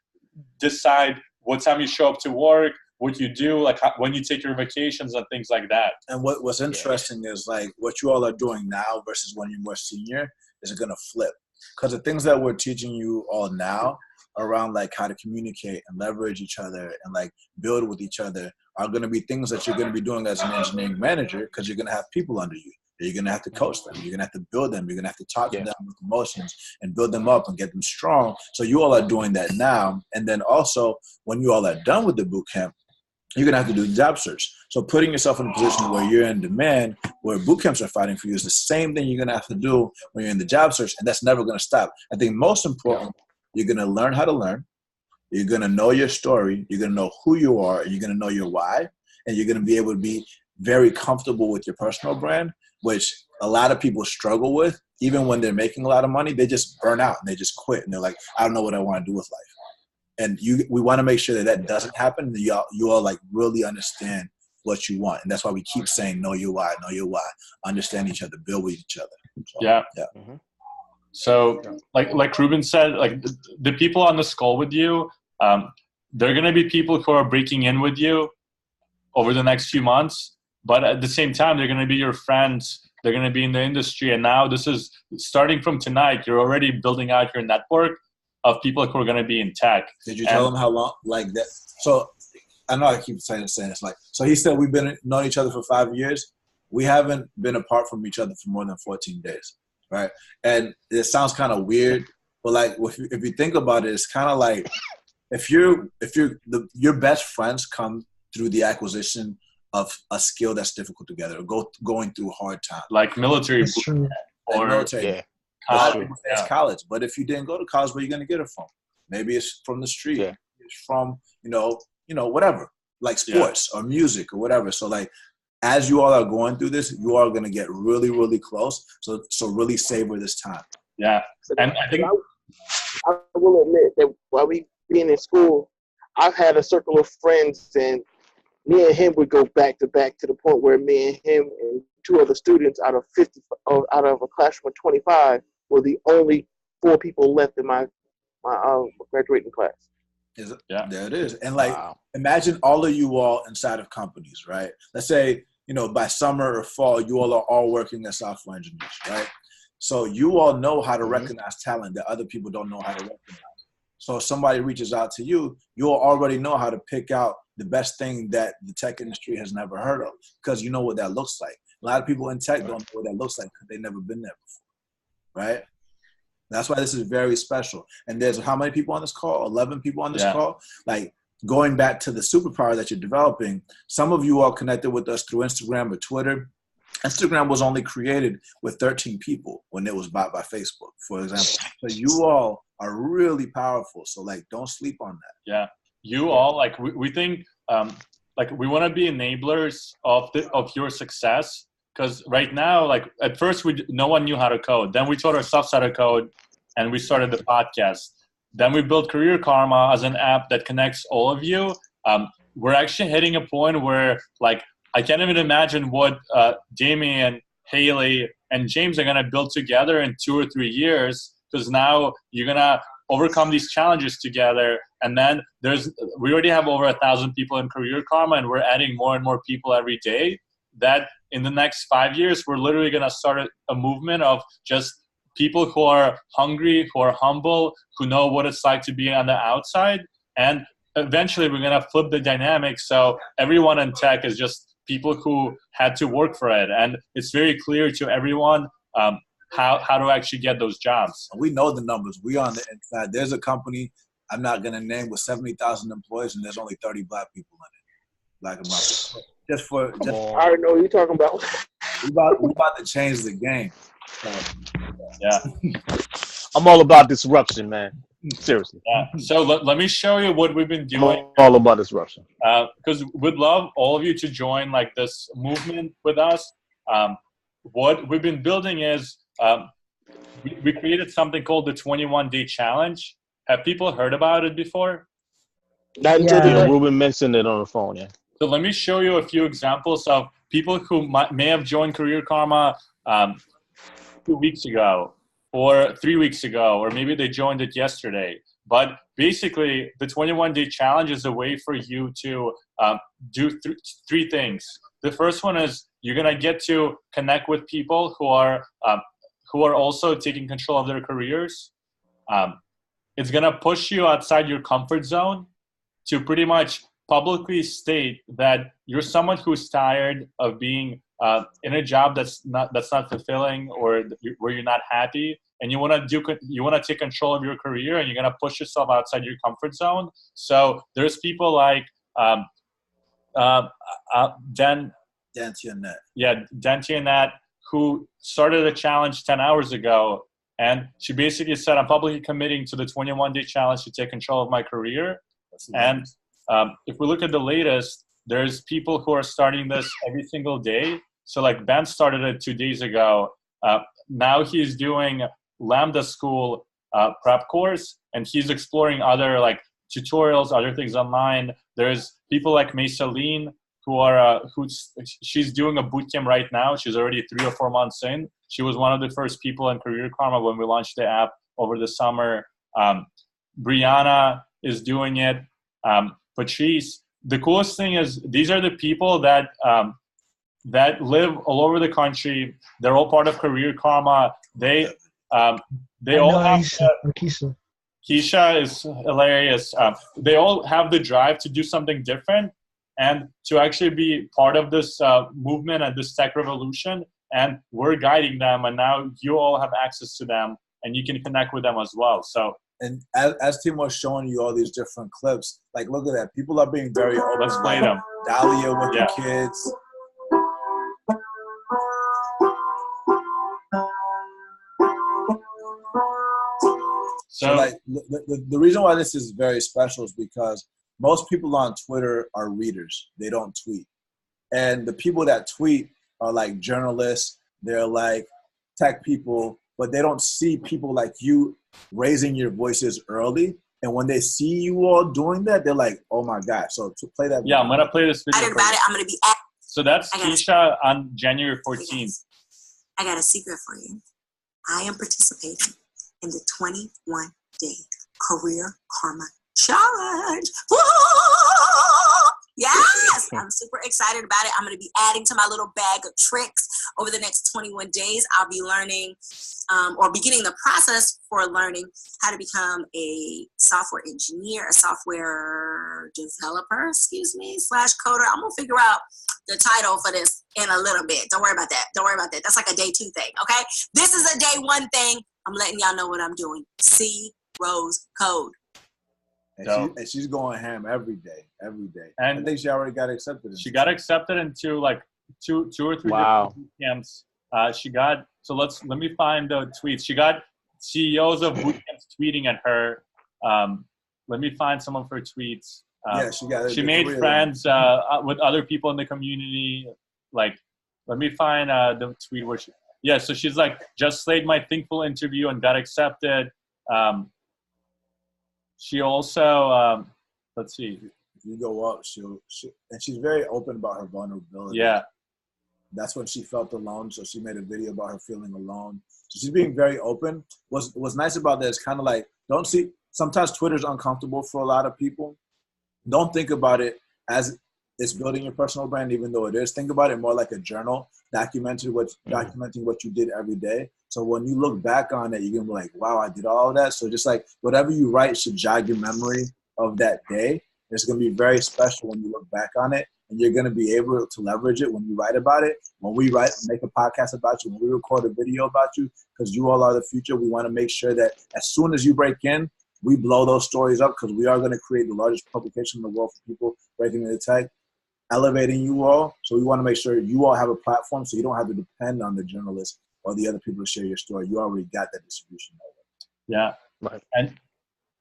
decide what time you show up to work, what you do, like when you take your vacations and things like that. And what's interesting is like what you all are doing now versus when you're more senior is going to flip. Because the things that we're teaching you all now around like how to communicate and leverage each other and like build with each other are going to be things that you're going to be doing as an engineering manager, because you're going to have people under you. You're going to have to coach them. You're going to have to build them. You're going to have to talk to them with emotions and build them up and get them strong. So you all are doing that now. And then also when you all are done with the boot camp, you're going to have to do the job search. So putting yourself in a position where you're in demand, where boot camps are fighting for you, is the same thing you're going to have to do when you're in the job search. And that's never going to stop. I think most important, you're going to learn how to learn. You're going to know your story. You're going to know who you are. And you're going to know your why. And you're going to be able to be very comfortable with your personal brand, which a lot of people struggle with. Even when they're making a lot of money, they just burn out and they just quit. And they're like, I don't know what I want to do with life. And we want to make sure that doesn't happen. You all like really understand what you want. And that's why we keep saying, know your why, understand each other, build with each other. So, yeah. Mm-hmm. So like Ruben said, like the people on this call with you, they're going to be people who are breaking in with you over the next few months. But at the same time, they're going to be your friends. They're going to be in the industry. And now this is starting from tonight. You're already building out your network of people who are going to be in tech. Did you tell them how long, like that? So I know I keep saying it's like, so he said we've been known each other for 5 years. We haven't been apart from each other for more than 14 days, right? And it sounds kind of weird, but like if you think about it, it's kind of like if your best friends come through the acquisition of a skill that's difficult together, or going through hard times, like military or military. It's college. But if you didn't go to college, where are you going to get it from? Maybe it's from the street. Yeah. It's from, whatever, like sports or music or whatever. So like, as you all are going through this, you are going to get really, really close. So really savor this time. Yeah. And I think I will admit that while we being in school, I've had a circle of friends, and me and him would go back to back to the point where me and him and two other students out of a classroom of 25 were the only 4 people left in my graduating class. Is it? Yeah. There it is. And like, imagine all of you all inside of companies, right? Let's say, by summer or fall, you all are all working as software engineers, right? So you all know how to recognize talent that other people don't know how to recognize. So if somebody reaches out to you, you'll already know how to pick out the best thing that the tech industry has never heard of, because you know what that looks like. A lot of people in tech don't know what that looks like because they've never been there before, right? That's why this is very special. And there's how many people on this call? 11 people on this call. Like, going back to the superpower that you're developing, some of you all connected with us through Instagram or Twitter. Instagram was only created with 13 people when it was bought by Facebook, for example. So you all are really powerful. So, like, don't sleep on that. Yeah. You all, like, we think, like, we want to be enablers of your success. Because right now, like, at first, no one knew how to code. Then we taught ourselves how to code, and we started the podcast. Then we built Career Karma as an app that connects all of you. We're actually hitting a point where, like, I can't even imagine what Damien, Haley, and James are going to build together in 2 or 3 years, because now you're going to overcome these challenges together. And then we already have over 1,000 people in Career Karma, and we're adding more and more people every day. That in the next 5 years, we're literally going to start a movement of just people who are hungry, who are humble, who know what it's like to be on the outside. And eventually we're going to flip the dynamic. So everyone in tech is just people who had to work for it. And it's very clear to everyone how to actually get those jobs. We know the numbers. We on the inside. There's a company I'm not going to name with 70,000 employees, and there's only 30 black people in it. Black and brown. I already know what you're talking about. We about to change the game. So, yeah. I'm all about disruption, man. Seriously. Yeah. So let me show you what we've been doing. I'm all about disruption. Because we'd love all of you to join, like, this movement with us. What we've been building is we created something called the 21-day challenge. Have people heard about it before? Not until today. Ruben mentioned it on the phone. Yeah. So let me show you a few examples of people who may have joined Career Karma 2 weeks ago or 3 weeks ago, or maybe they joined it yesterday. But basically, the 21-day challenge is a way for you to do three things. The first one is you're going to get to connect with people who are also taking control of their careers. It's going to push you outside your comfort zone to pretty much publicly state that you're someone who's tired of being in a job that's not fulfilling, or where you're not happy, and you want to take control of your career, and you're going to push yourself outside your comfort zone. So there's people like Dantianette, who started a challenge 10 hours ago, and she basically said, I'm publicly committing to the 21-day challenge to take control of my career. And if we look at the latest, there's people who are starting this every single day. So, like, Ben started it 2 days ago. Now he's doing Lambda School prep course, and he's exploring other, like, tutorials, other things online. There's people like Maysaline she's doing a bootcamp right now. She's already 3 or 4 months in. She was one of the first people in Career Karma when we launched the app over the summer. Brianna is doing it. Patrice. The coolest thing is these are the people that live all over the country. They're all part of Career Karma. They all have Keisha is hilarious. They all have the drive to do something different and to actually be part of this movement and this tech revolution. And we're guiding them, and now you all have access to them, and you can connect with them as well. So. And as Tim was showing you all these different clips, like, look at that. People are being very open. Let's play them. Dahlia with the kids. So like, the reason why this is very special is because most people on Twitter are readers. They don't tweet. And the people that tweet are like journalists. They're like tech people, but they don't see people like you raising your voices early. And when they see you all doing that, they're like, oh my God. So to play that. Yeah, I'm going to play this video. About it, I'm going to be at. So that's Keisha on January 14th. I got a secret for you. I am participating in the 21-day Career Karma Challenge. Woo! Yes, I'm super excited about it. I'm going to be adding to my little bag of tricks over the next 21 days. I'll be learning or beginning the process for learning how to become a software engineer, a software developer, / coder. I'm going to figure out the title for this in a little bit. Don't worry about that. That's like a day 2 thing, okay? This is a day 1 thing. I'm letting y'all know what I'm doing. C Rose Code. And she's going ham every day. And I think she already got accepted. She got accepted into like two or three Wow. different boot camps. Let me find the tweets. She got CEOs of boot camps tweeting at her. Let me find some of her tweets. She made friends with other people in the community. Like, let me find the tweet where so she's like, just slayed my Thinkful interview and got accepted. She also, let's see. If you go up, and she's very open about her vulnerability. Yeah. That's when she felt alone, so she made a video about her feeling alone. So she's being very open. What's nice about that is kind of like, sometimes Twitter's uncomfortable for a lot of people. Don't think about it as it's building your personal brand, even though it is. Think about it more like a journal, documenting what you did every day. So when you look back on it, you're going to be like, wow, I did all of that. So just like whatever you write should jog your memory of that day. It's going to be very special when you look back on it, and you're going to be able to leverage it when you write about it. When we make a podcast about you, when we record a video about you, because you all are the future, we want to make sure that as soon as you break in, we blow those stories up, because we are going to create the largest publication in the world for people breaking into tech, elevating you all. So we want to make sure you all have a platform, so you don't have to depend on the journalists or the other people to share your story. You already got that distribution. Yeah, right. And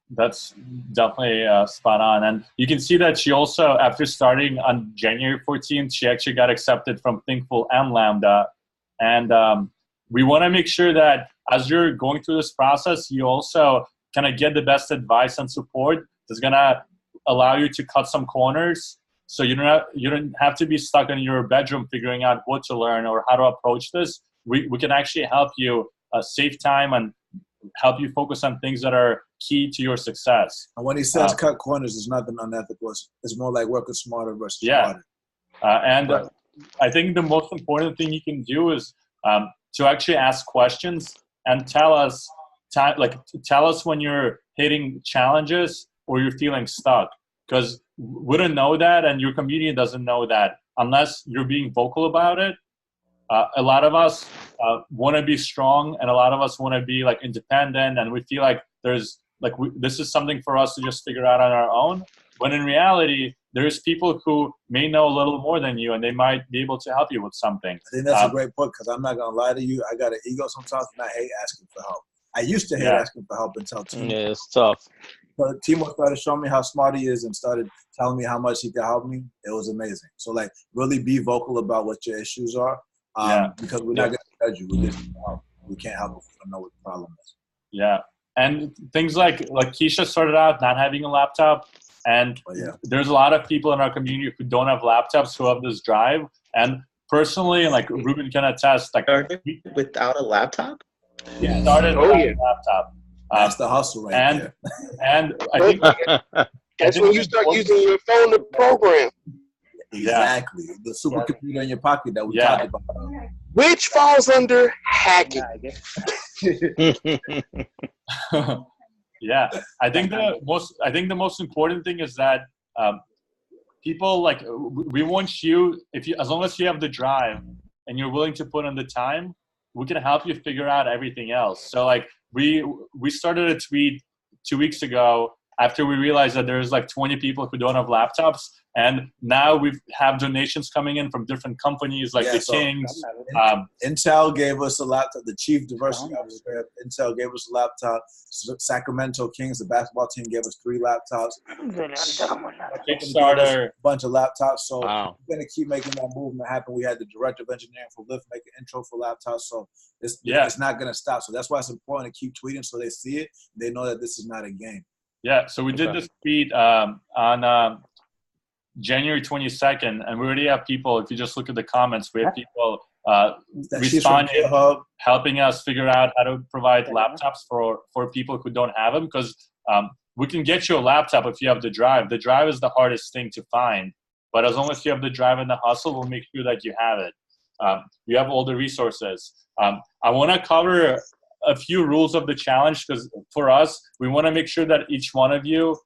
that's definitely spot on. And you can see that she also, after starting on January 14th, she actually got accepted from Thinkful and Lambda. And we want to make sure that as you're going through this process, you also kind of get the best advice and support that's going to allow you to cut some corners. So you don't have to be stuck in your bedroom figuring out what to learn or how to approach this. We can actually help you save time and help you focus on things that are key to your success. And when he says cut corners, it's nothing unethical. It's more like working smarter versus smarter. And I think the most important thing you can do is to actually ask questions and tell us when you're hitting challenges or you're feeling stuck. Because we don't know that, and your community doesn't know that unless you're being vocal about it. A lot of us want to be strong, and a lot of us want to be like independent, and we feel like there's this is something for us to just figure out on our own. When in reality, there's people who may know a little more than you, and they might be able to help you with something. I think that's a great point, because I'm not gonna lie to you. I got an ego sometimes, and I hate asking for help. I used to hate asking for help until Timur. Yeah, it's tough. But Timur started showing me how smart he is and started telling me how much he could help me. It was amazing. So like, really be vocal about what your issues are. Because we're not going to judge you. We just help. We can't help if we don't know what the problem is. Yeah. And things like Keisha started out not having a laptop. And there's a lot of people in our community who don't have laptops who have this drive. And personally, and like Ruben can attest, like without a laptop? He started without a laptop. That's the hustle right there. And I think that's when you start using your phone to program. Exactly. The supercomputer in your pocket that we talked about. Which falls under hacking. Yeah. I think the most important thing is that people we want you, as long as you have the drive and you're willing to put in the time, we can help you figure out everything else. So like we started a tweet 2 weeks ago after we realized that there's 20 people who don't have laptops, and now we have donations coming in from different companies like Kings. Intel gave us a laptop. The chief diversity officer at Intel gave us a laptop. Sacramento Kings, the basketball team, gave us 3 laptops. Kickstarter, a bunch of laptops. So wow. We're gonna keep making that movement happen. We had the director of engineering for Lyft make an intro for laptops. So it's not gonna stop. So that's why it's important to keep tweeting so they see it. They know that this is not a game. Yeah, so we did this tweet on January 22nd, and we already have people, if you just look at the comments, we have people responding, helping us figure out how to provide laptops for people who don't have them, because we can get you a laptop if you have the drive. The drive is the hardest thing to find, But as long as you have the drive and the hustle, we'll make sure that you have it. You have all the resources. I want to cover a few rules of the challenge, because for us, we want to make sure that each one of you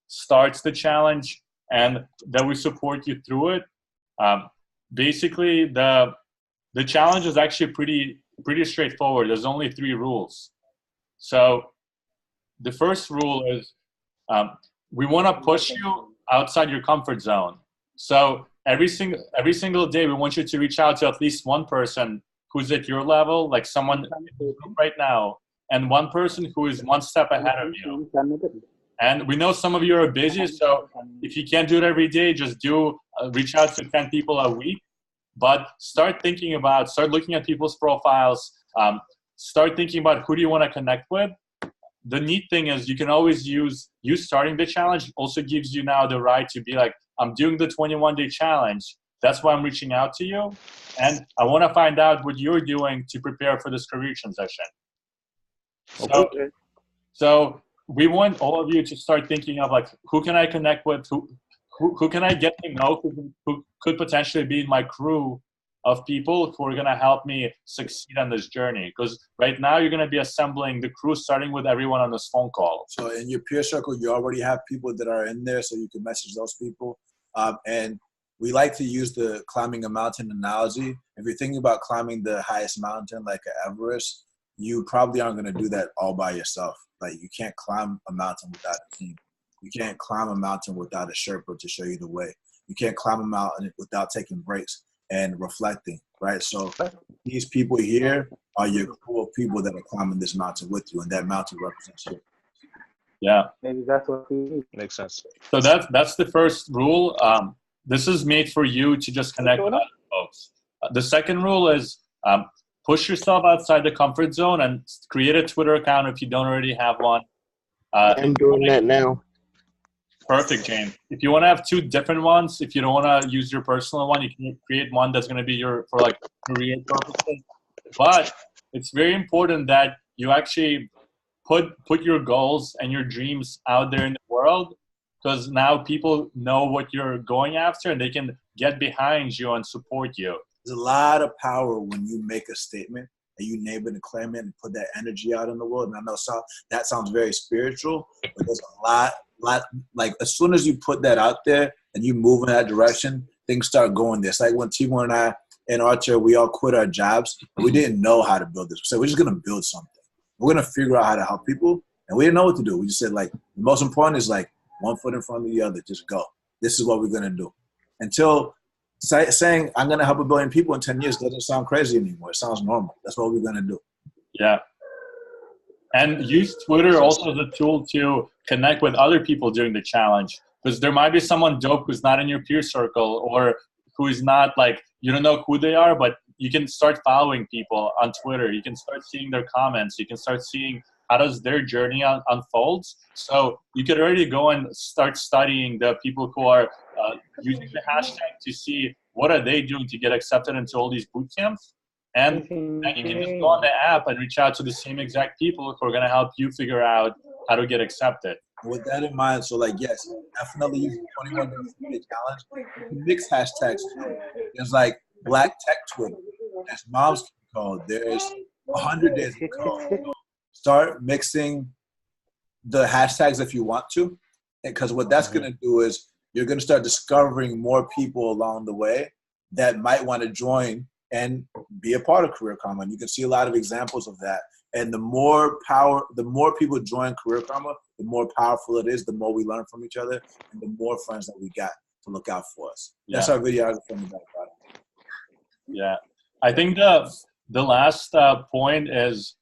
starts the challenge and that we support you through it. Basically, the challenge is actually pretty straightforward. There's only 3 rules. So the first rule is we want to push you outside your comfort zone. So every single day, we want you to reach out to at least one person who's at your level, like someone right now, and one person who is one step ahead of you. And we know some of you are busy, so if you can't do it every day, just reach out to 10 people a week. But start looking at people's profiles, start thinking about who do you want to connect with. The neat thing is you can always use you starting the challenge also gives you now the right to be like, I'm doing the 21-day challenge. That's why I'm reaching out to you. And I want to find out what you're doing to prepare for this career transition. So we want all of you to start thinking of like, who can I connect with? Who can I get to know who could potentially be in my crew of people who are going to help me succeed on this journey? Because right now you're going to be assembling the crew, starting with everyone on this phone call. So in your peer circle, you already have people that are in there, so you can message those people. And we like to use the climbing a mountain analogy. If you're thinking about climbing the highest mountain, like Everest, you probably aren't going to do that all by yourself. Like, you can't climb a mountain without a team. You can't climb a mountain without a Sherpa to show you the way. You can't climb a mountain without taking breaks and reflecting, right? So these people here are your crew of people that are climbing this mountain with you, and that mountain represents you. Yeah. Maybe that's what we need. Makes sense. So that's the first rule. This is made for you to just connect with other folks. The second rule is push yourself outside the comfort zone and create a Twitter account if you don't already have one. I'm doing that now. Perfect, James. If you want to have 2 different ones, if you don't want to use your personal one, you can create one that's going to be for like career purposes. But it's very important that you actually put your goals and your dreams out there in the world, because now people know what you're going after and they can get behind you and support you. There's a lot of power when you make a statement and you name it and claim it and put that energy out in the world. And I know that sounds very spiritual, but there's a lot, like as soon as you put that out there and you move in that direction, things start going there. It's like when Timur and I and Archer, we all quit our jobs. We didn't know how to build this. We said, we're just going to build something. We're going to figure out how to help people. And we didn't know what to do. We just said, like, the most important is like one foot in front of the other. Just go. This is what we're going to do. Until saying I'm going to help 1 billion people in 10 years doesn't sound crazy anymore. It sounds normal. That's what we're going to do. Yeah. And use Twitter also as a tool to connect with other people during the challenge, because there might be someone dope who's not in your peer circle or who is not, like, you don't know who they are, but you can start following people on Twitter. You can start seeing their comments. You can start seeing how does their journey unfolds. So you could already go and start studying the people who are using the hashtag to see what are they doing to get accepted into all these boot camps. And then you can just go on the app and reach out to the same exact people who are going to help you figure out how to get accepted. With that in mind, so like, yes, definitely use the 21 Day Challenge. Mix hashtags too. There's like Black Tech Twitter. There's Moms Code. There's 100 Days Code. Start mixing the hashtags if you want to, because what that's going to do is you're going to start discovering more people along the way that might want to join and be a part of Career Karma. And you can see a lot of examples of that. And the more people join Career Karma, the more powerful it is, the more we learn from each other, and the more friends that we got to look out for us. Yeah. That's our videographer in the background. Yeah. I think the last point is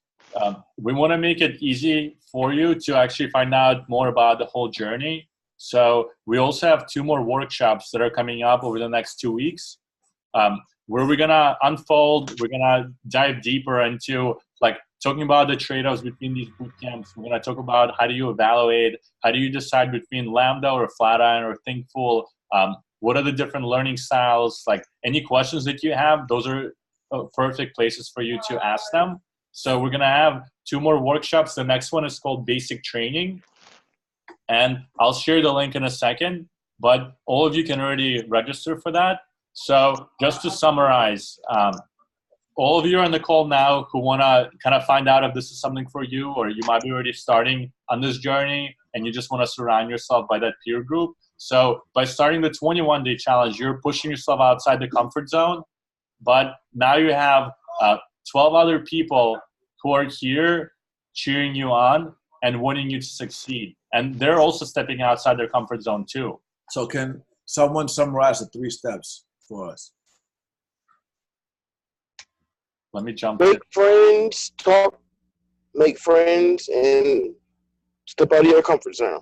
we want to make it easy for you to actually find out more about the whole journey. So we also have 2 more workshops that are coming up over the next 2 weeks, where we're going to unfold, we're going to dive deeper into like talking about the trade-offs between these boot camps. We're going to talk about how do you evaluate, how do you decide between Lambda or Flatiron or Thinkful, what are the different learning styles, like any questions that you have, those are perfect places for you to ask them. So we're going to have 2 more workshops. The next one is called Basic Training. And I'll share the link in a second. but all of you can already register for that. So just to summarize, all of you are on the call now who want to kind of find out if this is something for you, or you might be already starting on this journey and you just want to surround yourself by that peer group. So by starting the 21-day challenge, you're pushing yourself outside the comfort zone, but now you have 12 other people who are here cheering you on and wanting you to succeed. And they're also stepping outside their comfort zone too. So can someone summarize the 3 steps for us? Let me jump. Make friends, make friends, and step out of your comfort zone.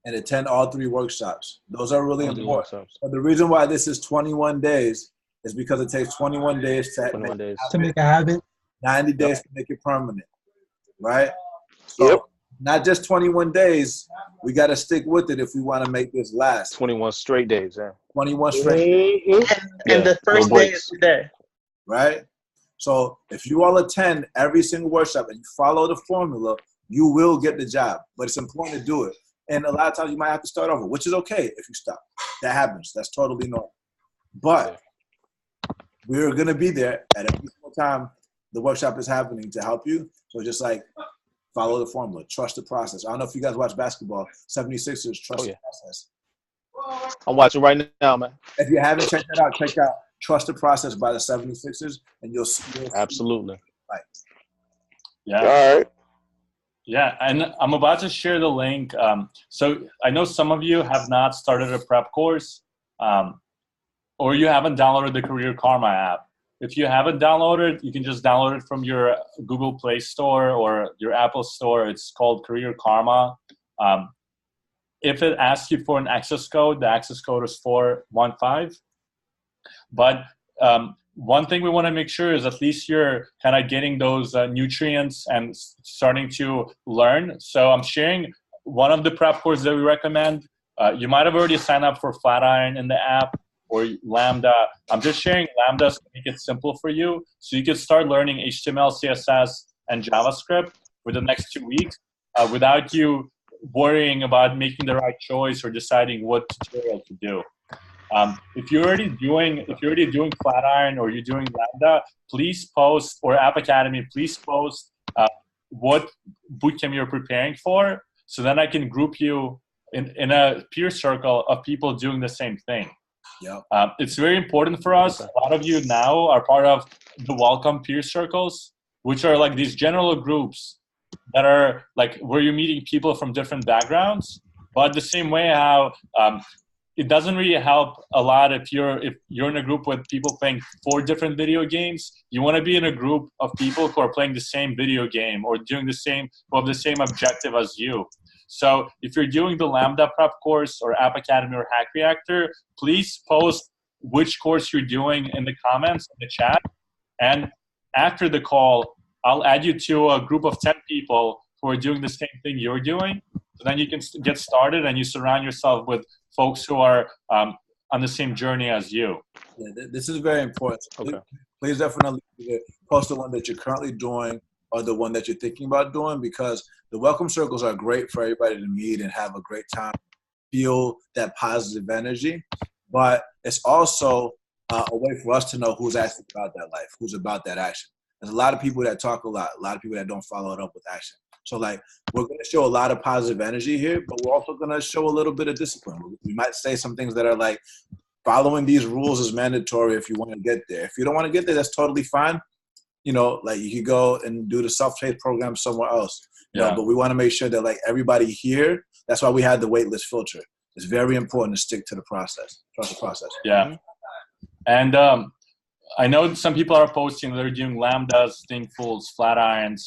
And attend all 3 workshops. Those are really important. But the reason why this is 21 days is because it takes 21 days to make a habit. 90 days to make it permanent, right? So not just 21 days. We got to stick with it if we want to make this last. 21 straight days, yeah. 21 straight days. And the first day is today. Right? So if you all attend every single workshop and you follow the formula, you will get the job. But it's important to do it. And a lot of times you might have to start over, which is okay if you stop. That happens. That's totally normal. But we're going to be there at every single time the workshop is happening to help you. So just like follow the formula. Trust the process. I don't know if you guys watch basketball. 76ers, trust the process. I'm watching right now, man. If you haven't checked that out, check out Trust the Process by the 76ers, and you'll see. Absolutely. Right. Yeah. All right. Yeah, and I'm about to share the link. So I know some of you have not started a prep course, or you haven't downloaded the Career Karma app. If you haven't downloaded, you can just download it from your Google Play Store or your Apple Store. It's called Career Karma. If it asks you for an access code, the access code is 415. But one thing we want to make sure is at least you're kind of getting those nutrients and starting to learn. So I'm sharing one of the prep courses that we recommend. You might have already signed up for Flatiron in the app or Lambda. I'm just sharing Lambda to make it simple for you. So you can start learning HTML, CSS, and JavaScript for the next 2 weeks without you worrying about making the right choice or deciding what tutorial to do. If you're already doing Flatiron or you're doing Lambda, please post, or App Academy, please post what bootcamp you're preparing for, so then I can group you in a peer circle of people doing the same thing. Yeah. It's very important for us. A lot of you now are part of the Welcome peer circles, which are like these general groups that are like where you're meeting people from different backgrounds. But the same way how it doesn't really help a lot if you're in a group with people playing 4 different video games. You want to be in a group of people who are playing the same video game or doing the same, who have the same objective as you. So if you're doing the Lambda prep course or App Academy or Hack Reactor, please post which course you're doing in the comments in the chat. And after the call, I'll add you to a group of 10 people who are doing the same thing you're doing. So then you can get started and you surround yourself with folks who are on the same journey as you. Yeah, this is very important. Okay. Please definitely post the one that you're currently doing or the one that you're thinking about doing, because the welcome circles are great for everybody to meet and have a great time, feel that positive energy. But it's also a way for us to know who's actually about that life, who's about that action. There's a lot of people that talk a lot of people that don't follow it up with action. So like, we're going to show a lot of positive energy here, but we're also going to show a little bit of discipline. We might say some things that are like, following these rules is mandatory if you want to get there. If you don't want to get there, that's totally fine. You know, like you could go and do the self-paced program somewhere else. You know, but we want to make sure that like everybody here, that's why we had the waitlist filter. It's very important to stick to the process, trust the process. Yeah. And I know some people are posting, they're doing Lambdas, Thinkfuls, Flatirons.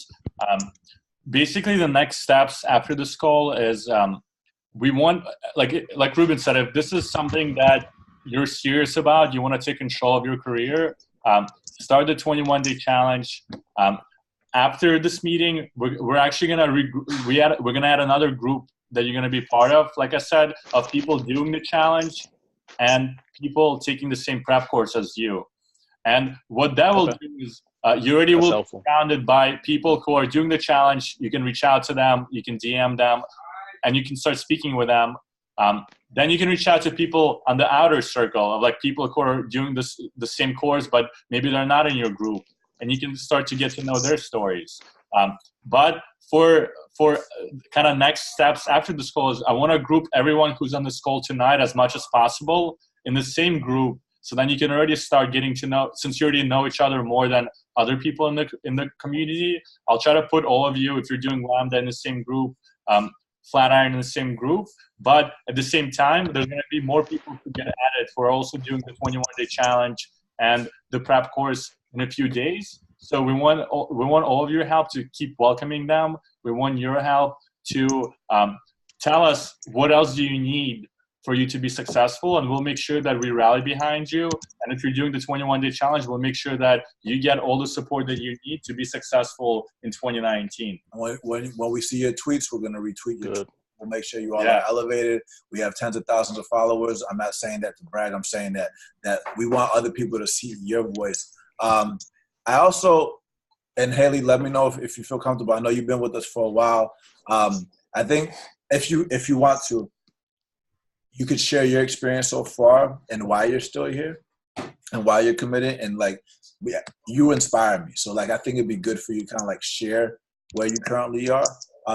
Basically, the next steps after this call is we want, like Ruben said, if this is something that you're serious about, you want to take control of your career, start the 21-day challenge. After this meeting, we're actually gonna add another group that you're gonna be part of. Like I said, of people doing the challenge and people taking the same prep course as you. And what that will do is you already will be surrounded by people who are doing the challenge. You can reach out to them, you can DM them, and you can start speaking with them. then you can reach out to people on the outer circle of like people who are doing the same course, but maybe they're not in your group, and you can start to get to know their stories. But for kind of next steps after this call is I want to group everyone who's on this call tonight as much as possible in the same group. So then you can already start getting to know, since you already know each other more than other people in the community. I'll try to put all of you, if you're doing Lambda, in the same group, Flatiron in the same group. But at the same time, there's going to be more people who get added for also doing the 21-day challenge and the prep course in a few days. So we want all of your help to keep welcoming them. We want your help to tell us what else do you need for you to be successful, and we'll make sure that we rally behind you. And if you're doing the 21-day challenge, we'll make sure that you get all the support that you need to be successful in 2019. When we see your tweets, we're going to retweet you. We'll make sure you all are elevated. We have tens of thousands of followers. I'm not saying that to brag. I'm saying that we want other people to see your voice. I also, and Haley, let me know if you feel comfortable. I know you've been with us for a while. I think if you want to, you could share your experience so far and why you're still here and why you're committed. And like, you inspire me. So like, I think it'd be good for you to kind of like share where you currently are.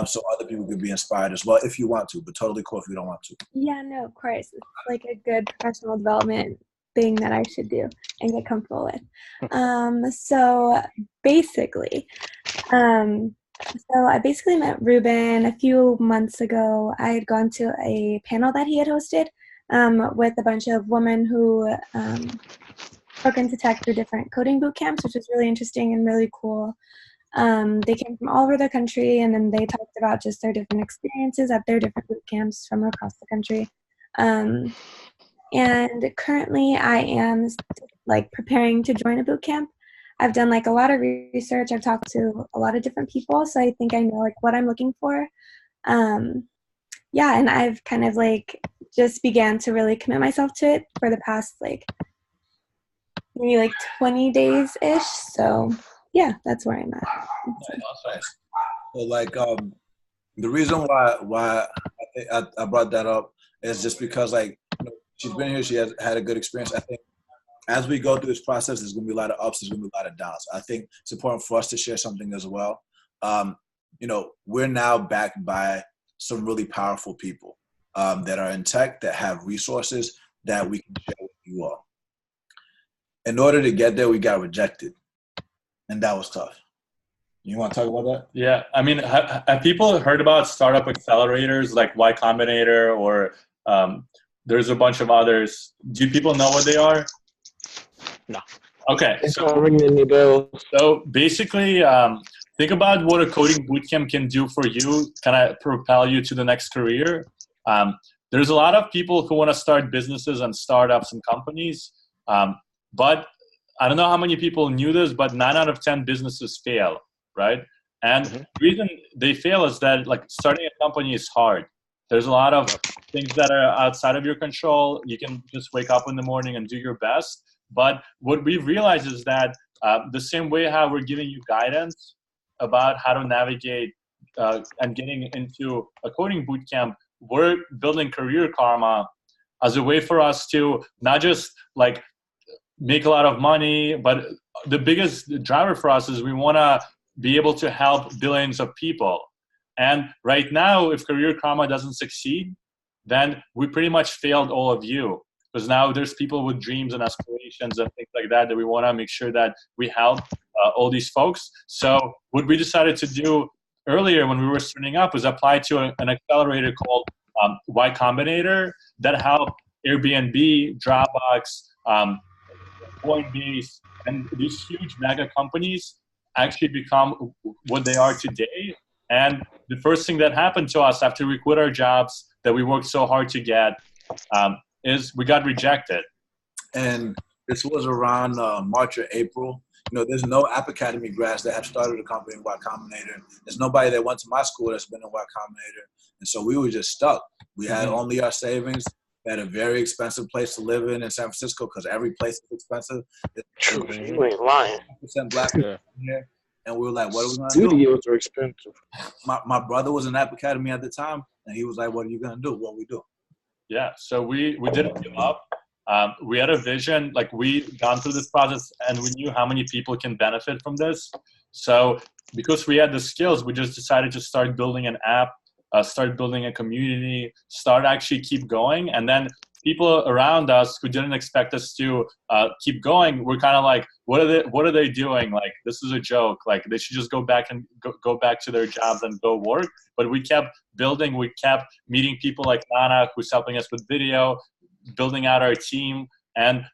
So other people could be inspired as well if you want to, but totally cool if you don't want to. Yeah, no, of course. It's like a good professional development thing that I should do and get comfortable with. So basically, I basically met Ruben a few months ago. I had gone to a panel that he had hosted with a bunch of women who broke into tech through different coding boot camps, which was really interesting and really cool. They came from all over the country, and then they talked about just their different experiences at their different boot camps from across the country. And currently I am like preparing to join a boot camp. I've done like a lot of research. I've talked to a lot of different people, so I think I know like what I'm looking for. And I've kind of like just began to really commit myself to it for the past like maybe like 20 days ish. So yeah, that's where I'm at. Nice. So like the reason why I brought that up is just because like she's been here, she has had a good experience. I think as we go through this process, there's going to be a lot of ups, there's going to be a lot of downs. I think it's important for us to share something as well. We're now backed by some really powerful people that are in tech, that have resources that we can share with you all. In order to get there, we got rejected. And that was tough. You want to talk about that? Yeah. I mean, have people heard about startup accelerators like Y Combinator or there's a bunch of others? Do people know what they are? No. Okay. So basically, think about what a coding bootcamp can do for you, kind of propel you to the next career. There's a lot of people who want to start businesses and startups and companies, but I don't know how many people knew this, but 9 out of 10 businesses fail, right? And the reason they fail is that like starting a company is hard. There's a lot of things that are outside of your control. You can just wake up in the morning and do your best. But what we've realized is that the same way how we're giving you guidance about how to navigate and getting into a coding bootcamp, we're building Career Karma as a way for us to not just like make a lot of money, but the biggest driver for us is we want to be able to help billions of people. And right now, if Career Karma doesn't succeed, then we pretty much failed all of you. Because now there's people with dreams and aspirations and things like that we want to make sure that we help all these folks. So what we decided to do earlier when we were starting up was apply to an accelerator called Y Combinator that helped Airbnb, Dropbox, Coinbase, and these huge mega companies actually become what they are today. And the first thing that happened to us after we quit our jobs that we worked so hard to get is we got rejected. And this was around March or April. There's no App Academy grads that have started a company in Y Combinator. There's nobody that went to my school that's been in Y Combinator. And so we were just stuck. We had only our savings. We had a very expensive place to live in San Francisco because every place is expensive. True, you ain't lying. 100% black people here. And we were like, what are we going to do? Studios are expensive. My brother was in App Academy at the time, and he was like, what are you going to do? What we do? Yeah, so we didn't give up. We had a vision, like we'd gone through this process and we knew how many people can benefit from this. So because we had the skills, we just decided to start building an app, start building a community, start actually keep going. And then people around us who didn't expect us to keep going, we're kind of like, what are they doing? Like, this is a joke. Like, they should just go back to their jobs and go work. But we kept building. We kept meeting people like Nana, who's helping us with video, building out our team. And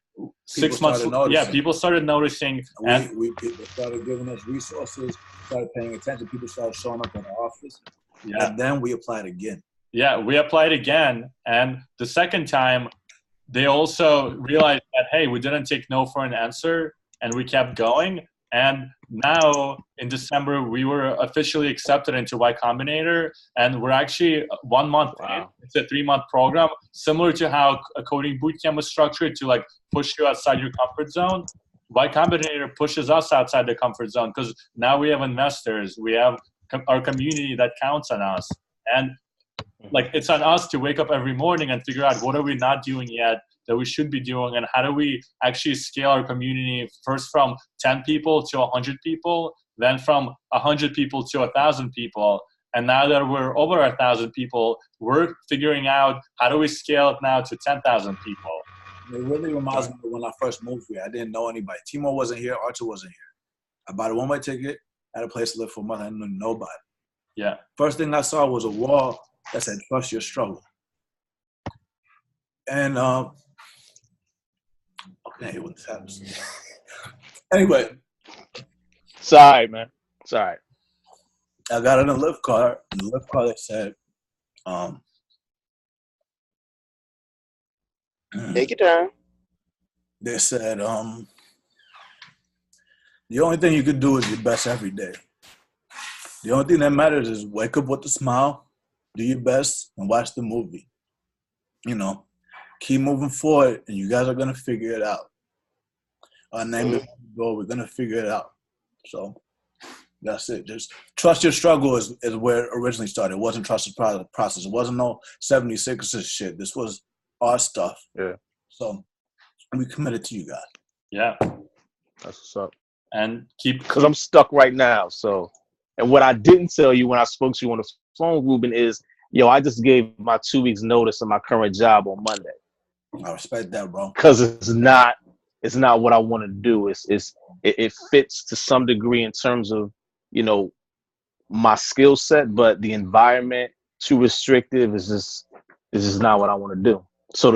6 months, people started noticing. And people started giving us resources, started paying attention. People started showing up at the office. Yeah. And then we applied again. Yeah, we applied again. And the second time, they also realized that, hey, we didn't take no for an answer, and we kept going. And now in December, we were officially accepted into Y Combinator, and we're actually 1 month in. It's a 3-month program, similar to how a coding bootcamp was structured to like push you outside your comfort zone. Y Combinator pushes us outside the comfort zone because now we have investors, we have our community that counts on us, and like it's on us to wake up every morning and figure out what are we not doing yet that we should be doing, and how do we actually scale our community first from 10 people to 100 people, then from 100 people to 1,000 people. And now that we're over 1,000 people, we're figuring out how do we scale it now to 10,000 people. It really reminds me of when I first moved here. I didn't know anybody. Timur wasn't here. Archer wasn't here. I bought a one-way ticket. I had a place to live for a month. I didn't know nobody. Yeah. First thing I saw was a wall that said, "Trust your struggle." And okay, what this happens. Anyway. Sorry, man. Sorry. I got in a Lyft car. And the Lyft car that said, take your time. They said, the only thing you can do is your best every day. The only thing that matters is wake up with a smile, do your best, and watch the movie. You know, keep moving forward, and you guys are going to figure it out. Our name is Go. We're going to figure it out. So that's it. Just trust your struggle is where it originally started. It wasn't trust the process. It wasn't no 76ers shit. This was our stuff. Yeah. So we committed to you guys. Yeah. That's what's up. And because I'm stuck right now. So, and what I didn't tell you when I spoke to you on the phone, Ruben, is I just gave my 2 weeks notice of my current job on Monday. I respect that, bro. Because it's not what I want to do. It fits to some degree in terms of my skill set, but the environment too restrictive is just not what I want to do. So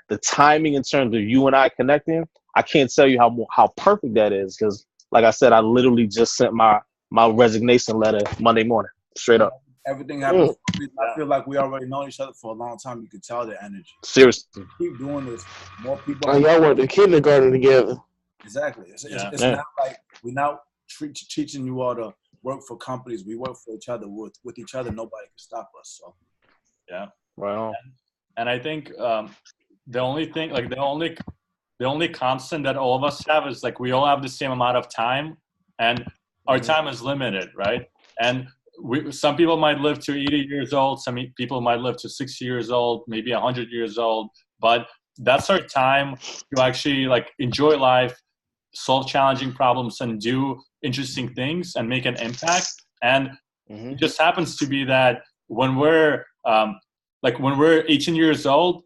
the timing in terms of you and I connecting, I can't tell you how perfect that is, because like I said, I literally just sent my resignation letter Monday morning, straight up. Everything happens. I feel like we already know each other for a long time. You can tell the energy. Seriously. Keep doing this. More people. Oh, y'all went to kindergarten together. Exactly. It's not like we're not teaching you all to work for companies. We work for each other. With each other, nobody can stop us. So. Yeah. Right on. And I think the only thing, like the only constant that all of us have is like we all have the same amount of time, and our time is limited, right? And some people might live to 80 years old. Some people might live to 60 years old, maybe 100 years old. But that's our time to actually like enjoy life, solve challenging problems, and do interesting things and make an impact. And it just happens to be that when we're 18 years old,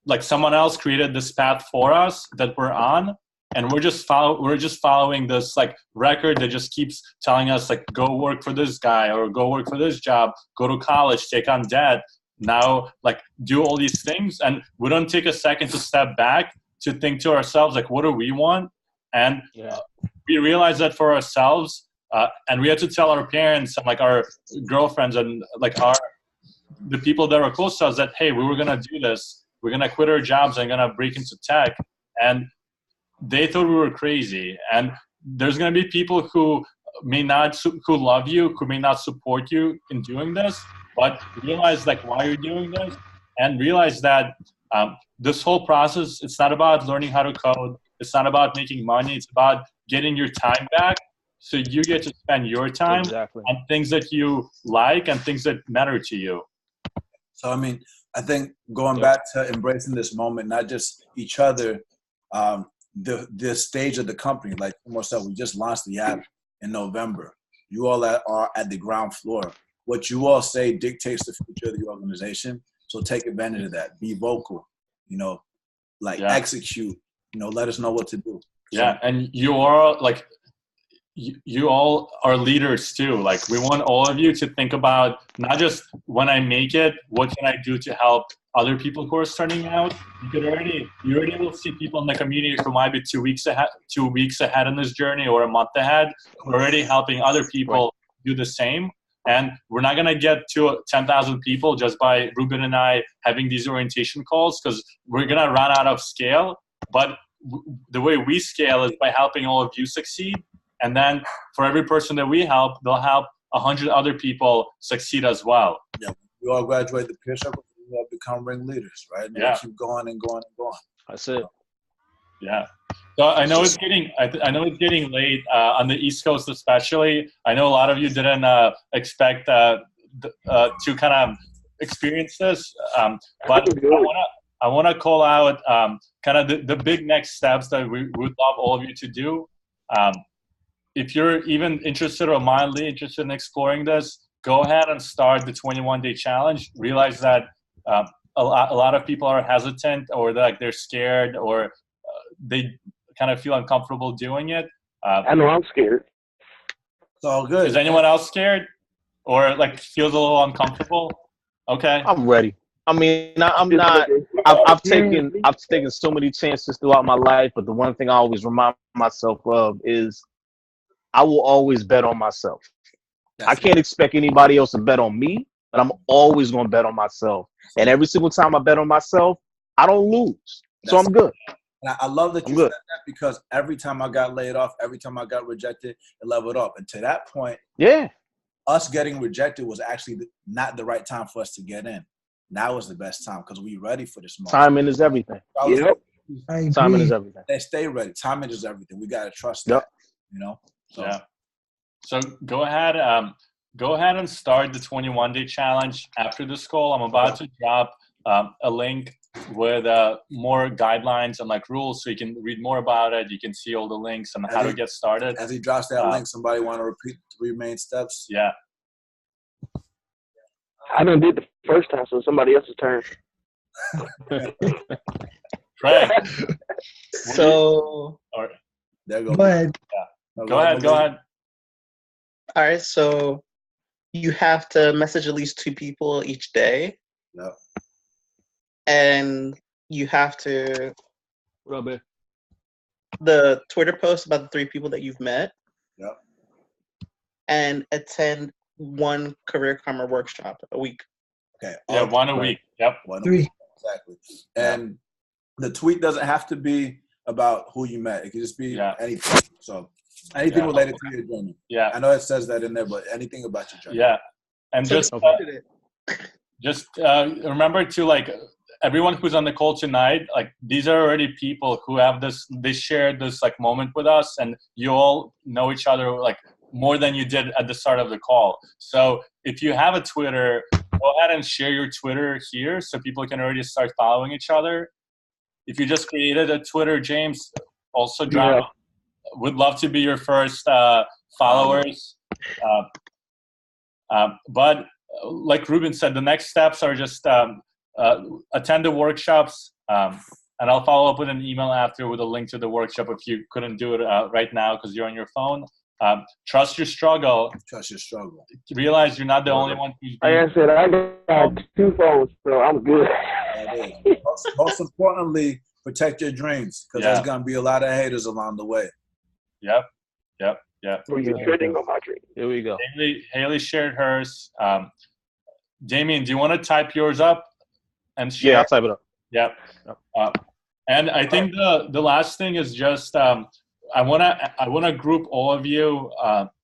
like someone else created this path for us that we're on, and we're just following this like record that just keeps telling us like go work for this guy or go work for this job, go to college, take on debt, now like do all these things, and we don't take a second to step back to think to ourselves like what do we want, and we realize that for ourselves, and we had to tell our parents and like our girlfriends and like the people that were close to us that hey, we were gonna do this, we're gonna quit our jobs and gonna break into tech, and they thought we were crazy. And there's going to be people who who love you, who may not support you in doing this, but realize like why you're doing this, and realize that this whole process, it's not about learning how to code. It's not about making money. It's about getting your time back so you get to spend your time on things that you like and things that matter to you. So, I mean, I think going back to embracing this moment, not just each other, the stage of the company, like Timur said, we just launched the app in November. You all are at the ground floor. What you all say dictates the future of the organization. So take advantage of that. Be vocal, execute, let us know what to do. Yeah. And you are like, you all are leaders too. Like we want all of you to think about not just when I make it, what can I do to help other people who are starting out? You already will see people in the community who might be 2 weeks ahead in this journey or a month ahead. We're already helping other people do the same. And we're not going to get to 10,000 people just by Ruben and I having these orientation calls, because we're going to run out of scale. But the way we scale is by helping all of you succeed. And then for every person that we help, they'll help 100 other people succeed as well. Yeah, we all graduate the peer circle. We all become ring leaders, right? And we keep going and going and going. That's it. Yeah. So I know it's getting late on the East Coast, especially. I know a lot of you didn't expect to kind of experience this, but I want to call out kind of the big next steps that we would love all of you to do. If you're even interested or mildly interested in exploring this, go ahead and start the 21-day challenge. Realize that a lot of people are hesitant, or they're scared, or they kind of feel uncomfortable doing it. I know I'm scared. It's all good. Is anyone else scared, or feels a little uncomfortable? Okay. I'm ready. I mean, I'm not. I've taken so many chances throughout my life, but the one thing I always remind myself of is I will always bet on myself. I can't expect anybody else to bet on me, but I'm always going to bet on myself. And every single time I bet on myself, I don't lose. So I'm good. And I love that you said that, because every time I got laid off, every time I got rejected, it leveled up. And to that point, us getting rejected was actually not the right time for us to get in. Now is the best time because we're ready for this moment. Timing is everything. Yep. Timing is everything. They stay ready. Timing is everything. We got to trust that, So. Yeah. So go ahead and start the 21-day challenge after this call. I'm about to drop a link with more guidelines and rules, so you can read more about it. You can see all the links and how to get started. As he drops that link, somebody want to repeat the 3 main steps? Yeah. I done did the first time, so somebody else's turn. Craig. So. All right. There goes. Go ahead. Yeah. Go ahead. All right. So you have to message at least 2 people each day. Yep. And you have to Rubber. the Twitter post about the 3 people that you've met. Yep. And attend 1 career karma workshop a week. Okay. Yeah, 1 a week. Yep. 1 a 3. week. Exactly. And the tweet doesn't have to be about who you met. It can just be anything. So anything related to your journey. Yeah. I know it says that in there, but anything about your journey. Yeah. And So just remember to everyone who's on the call tonight, these are already people who have they shared this moment with us, and you all know each other more than you did at the start of the call. So if you have a Twitter, go ahead and share your Twitter here so people can already start following each other. If you just created a Twitter, James, also drop. Would love to be your first followers. But like Ruben said, the next steps are just attend the workshops, and I'll follow up with an email after with a link to the workshop if you couldn't do it right now because you're on your phone. Trust your struggle. Trust your struggle. Realize you're not the only one who's Like I said, I got 2 phones, so I'm good. Most importantly, protect your dreams, because there's going to be a lot of haters along the way. Yep. Were you treading on my dream? Here we go. Haley shared hers. Damien, do you want to type yours up and share? Yeah, I'll type it up. Yep. And I think the last thing is just I wanna group all of you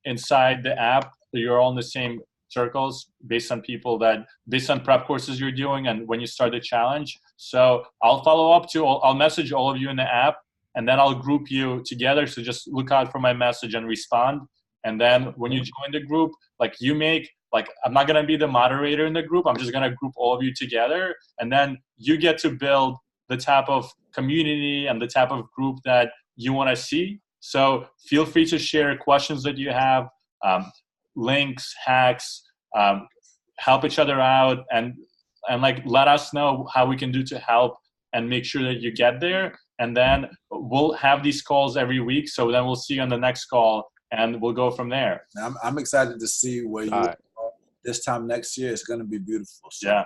inside the app so you're all in the same circles based on prep courses you're doing and when you start the challenge. So I'll follow up I'll message all of you in the app, and then I'll group you together. So just look out for my message and respond. And then when you join the group, you make like, I'm not going to be the moderator in the group. I'm just going to group all of you together. And then you get to build the type of community and the type of group that you want to see. So feel free to share questions that you have, links, hacks, help each other out, and like let us know how we can do to help and make sure that you get there. And then we'll have these calls every week. So then we'll see you on the next call and we'll go from there. I'm excited to see where you are this time next year. It's going to be beautiful. So, yeah.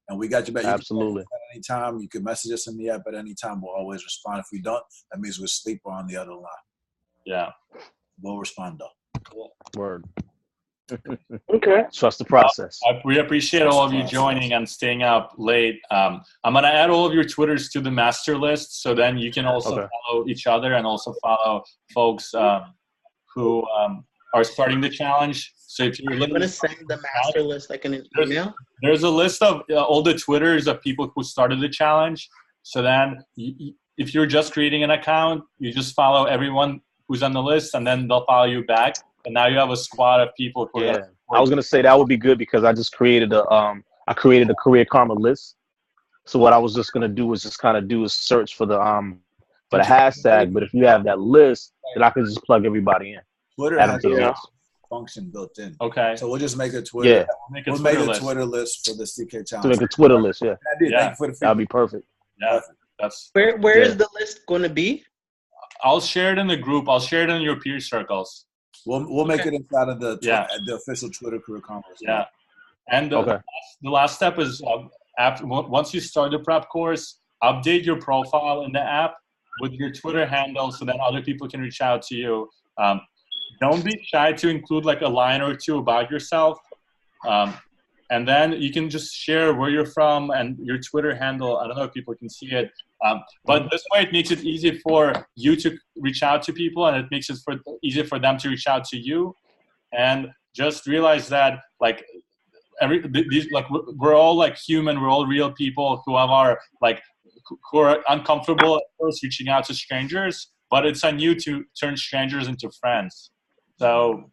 And we got you back. Absolutely. At any time. You can message us in the app at any time. We'll always respond. If we don't, that means we're asleep or on the other line. Yeah. We'll respond though. Cool. Word. Okay. Trust the process. We appreciate all of you joining and staying up late. I'm going to add all of your Twitters to the master list, so then you can also follow each other and also follow folks who are starting the challenge. So if you're going to send the master list like in an email? There's a list of all the Twitters of people who started the challenge. So then if you're just creating an account, you just follow everyone who's on the list, and then they'll follow you back. And now you have a squad of people who are I was gonna say that would be good because I just created a Career Karma list. So what I was just gonna do is just kind of do a search for the hashtag. But if you have that list, then I can just plug everybody in. Twitter has a function built in. Okay. So we'll just make a Twitter. Yeah. We'll make a Twitter list for the CK challenge. To make a Twitter list, yeah. That'd be perfect. Yeah. That's where is the list going to be? I'll share it in the group. I'll share it in your peer circles. We'll make it inside of the official Twitter Career Conference. Yeah, and the last step is once you start the prep course, update your profile in the app with your Twitter handle so that other people can reach out to you. Don't be shy to include like a line or two about yourself, and then you can just share where you're from and your Twitter handle. I don't know if people can see it. But this way, it makes it easy for you to reach out to people, and it makes it easy for them to reach out to you. And just realize that, like, we're all like human. We're all real people who have our who are uncomfortable at first reaching out to strangers. But it's on you to turn strangers into friends. So,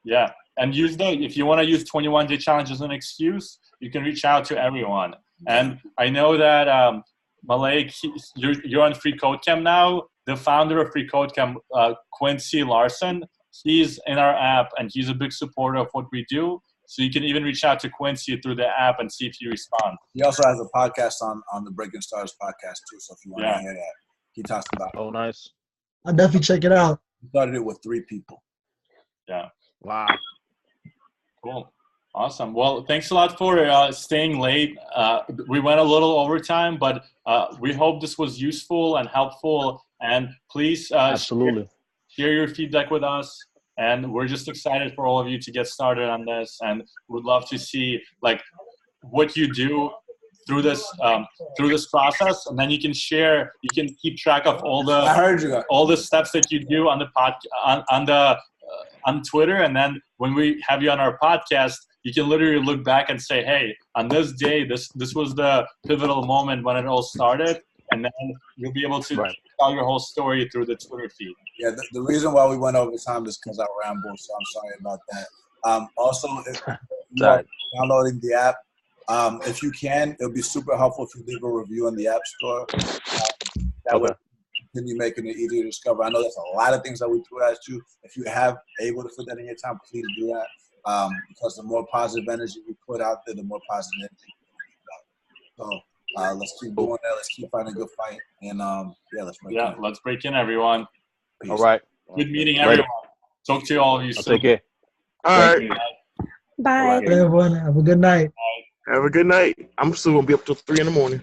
yeah. And if you want to use 21-day challenge as an excuse, you can reach out to everyone. And I know that Malik, you're on Free Code Camp now. The founder of Free Code Camp, Quincy Larson, he's in our app, and he's a big supporter of what we do. So you can even reach out to Quincy through the app and see if you respond. He also has a podcast on the Breaking Stars podcast too. So if you want to hear that, he talks about. Oh, nice. I'll definitely check it out. He started it with 3 people. Yeah. Wow. Cool. Awesome. Well, thanks a lot for staying late. We went a little overtime, but we hope this was useful and helpful. And please absolutely share your feedback with us. And we're just excited for all of you to get started on this. And we'd love to see what you do through this process. And then you can share. You can keep track of all the steps that you do on the on Twitter. And then when we have you on our podcast, you can literally look back and say, hey, on this day, this was the pivotal moment when it all started. And then you'll be able to tell your whole story through the Twitter feed. Yeah, the reason why we went over time is because I rambled, so I'm sorry about that. Also, if you're downloading the app, if you can, it'll be super helpful if you leave a review in the App Store. That would continue making it easier to discover. I know there's a lot of things that we threw at you. If you have able to fit that in your time, please do that. Because the more positive energy we put out there, the more positive energy we put out. So let's keep doing that. Let's keep finding a good fight. And let's break in, everyone. Peace. All right. Good meeting, everyone. Talk to you all of you soon. Take care. All right. Bye. Everyone, have a good night. Have a good night. I'm still going to be up till 3 in the morning.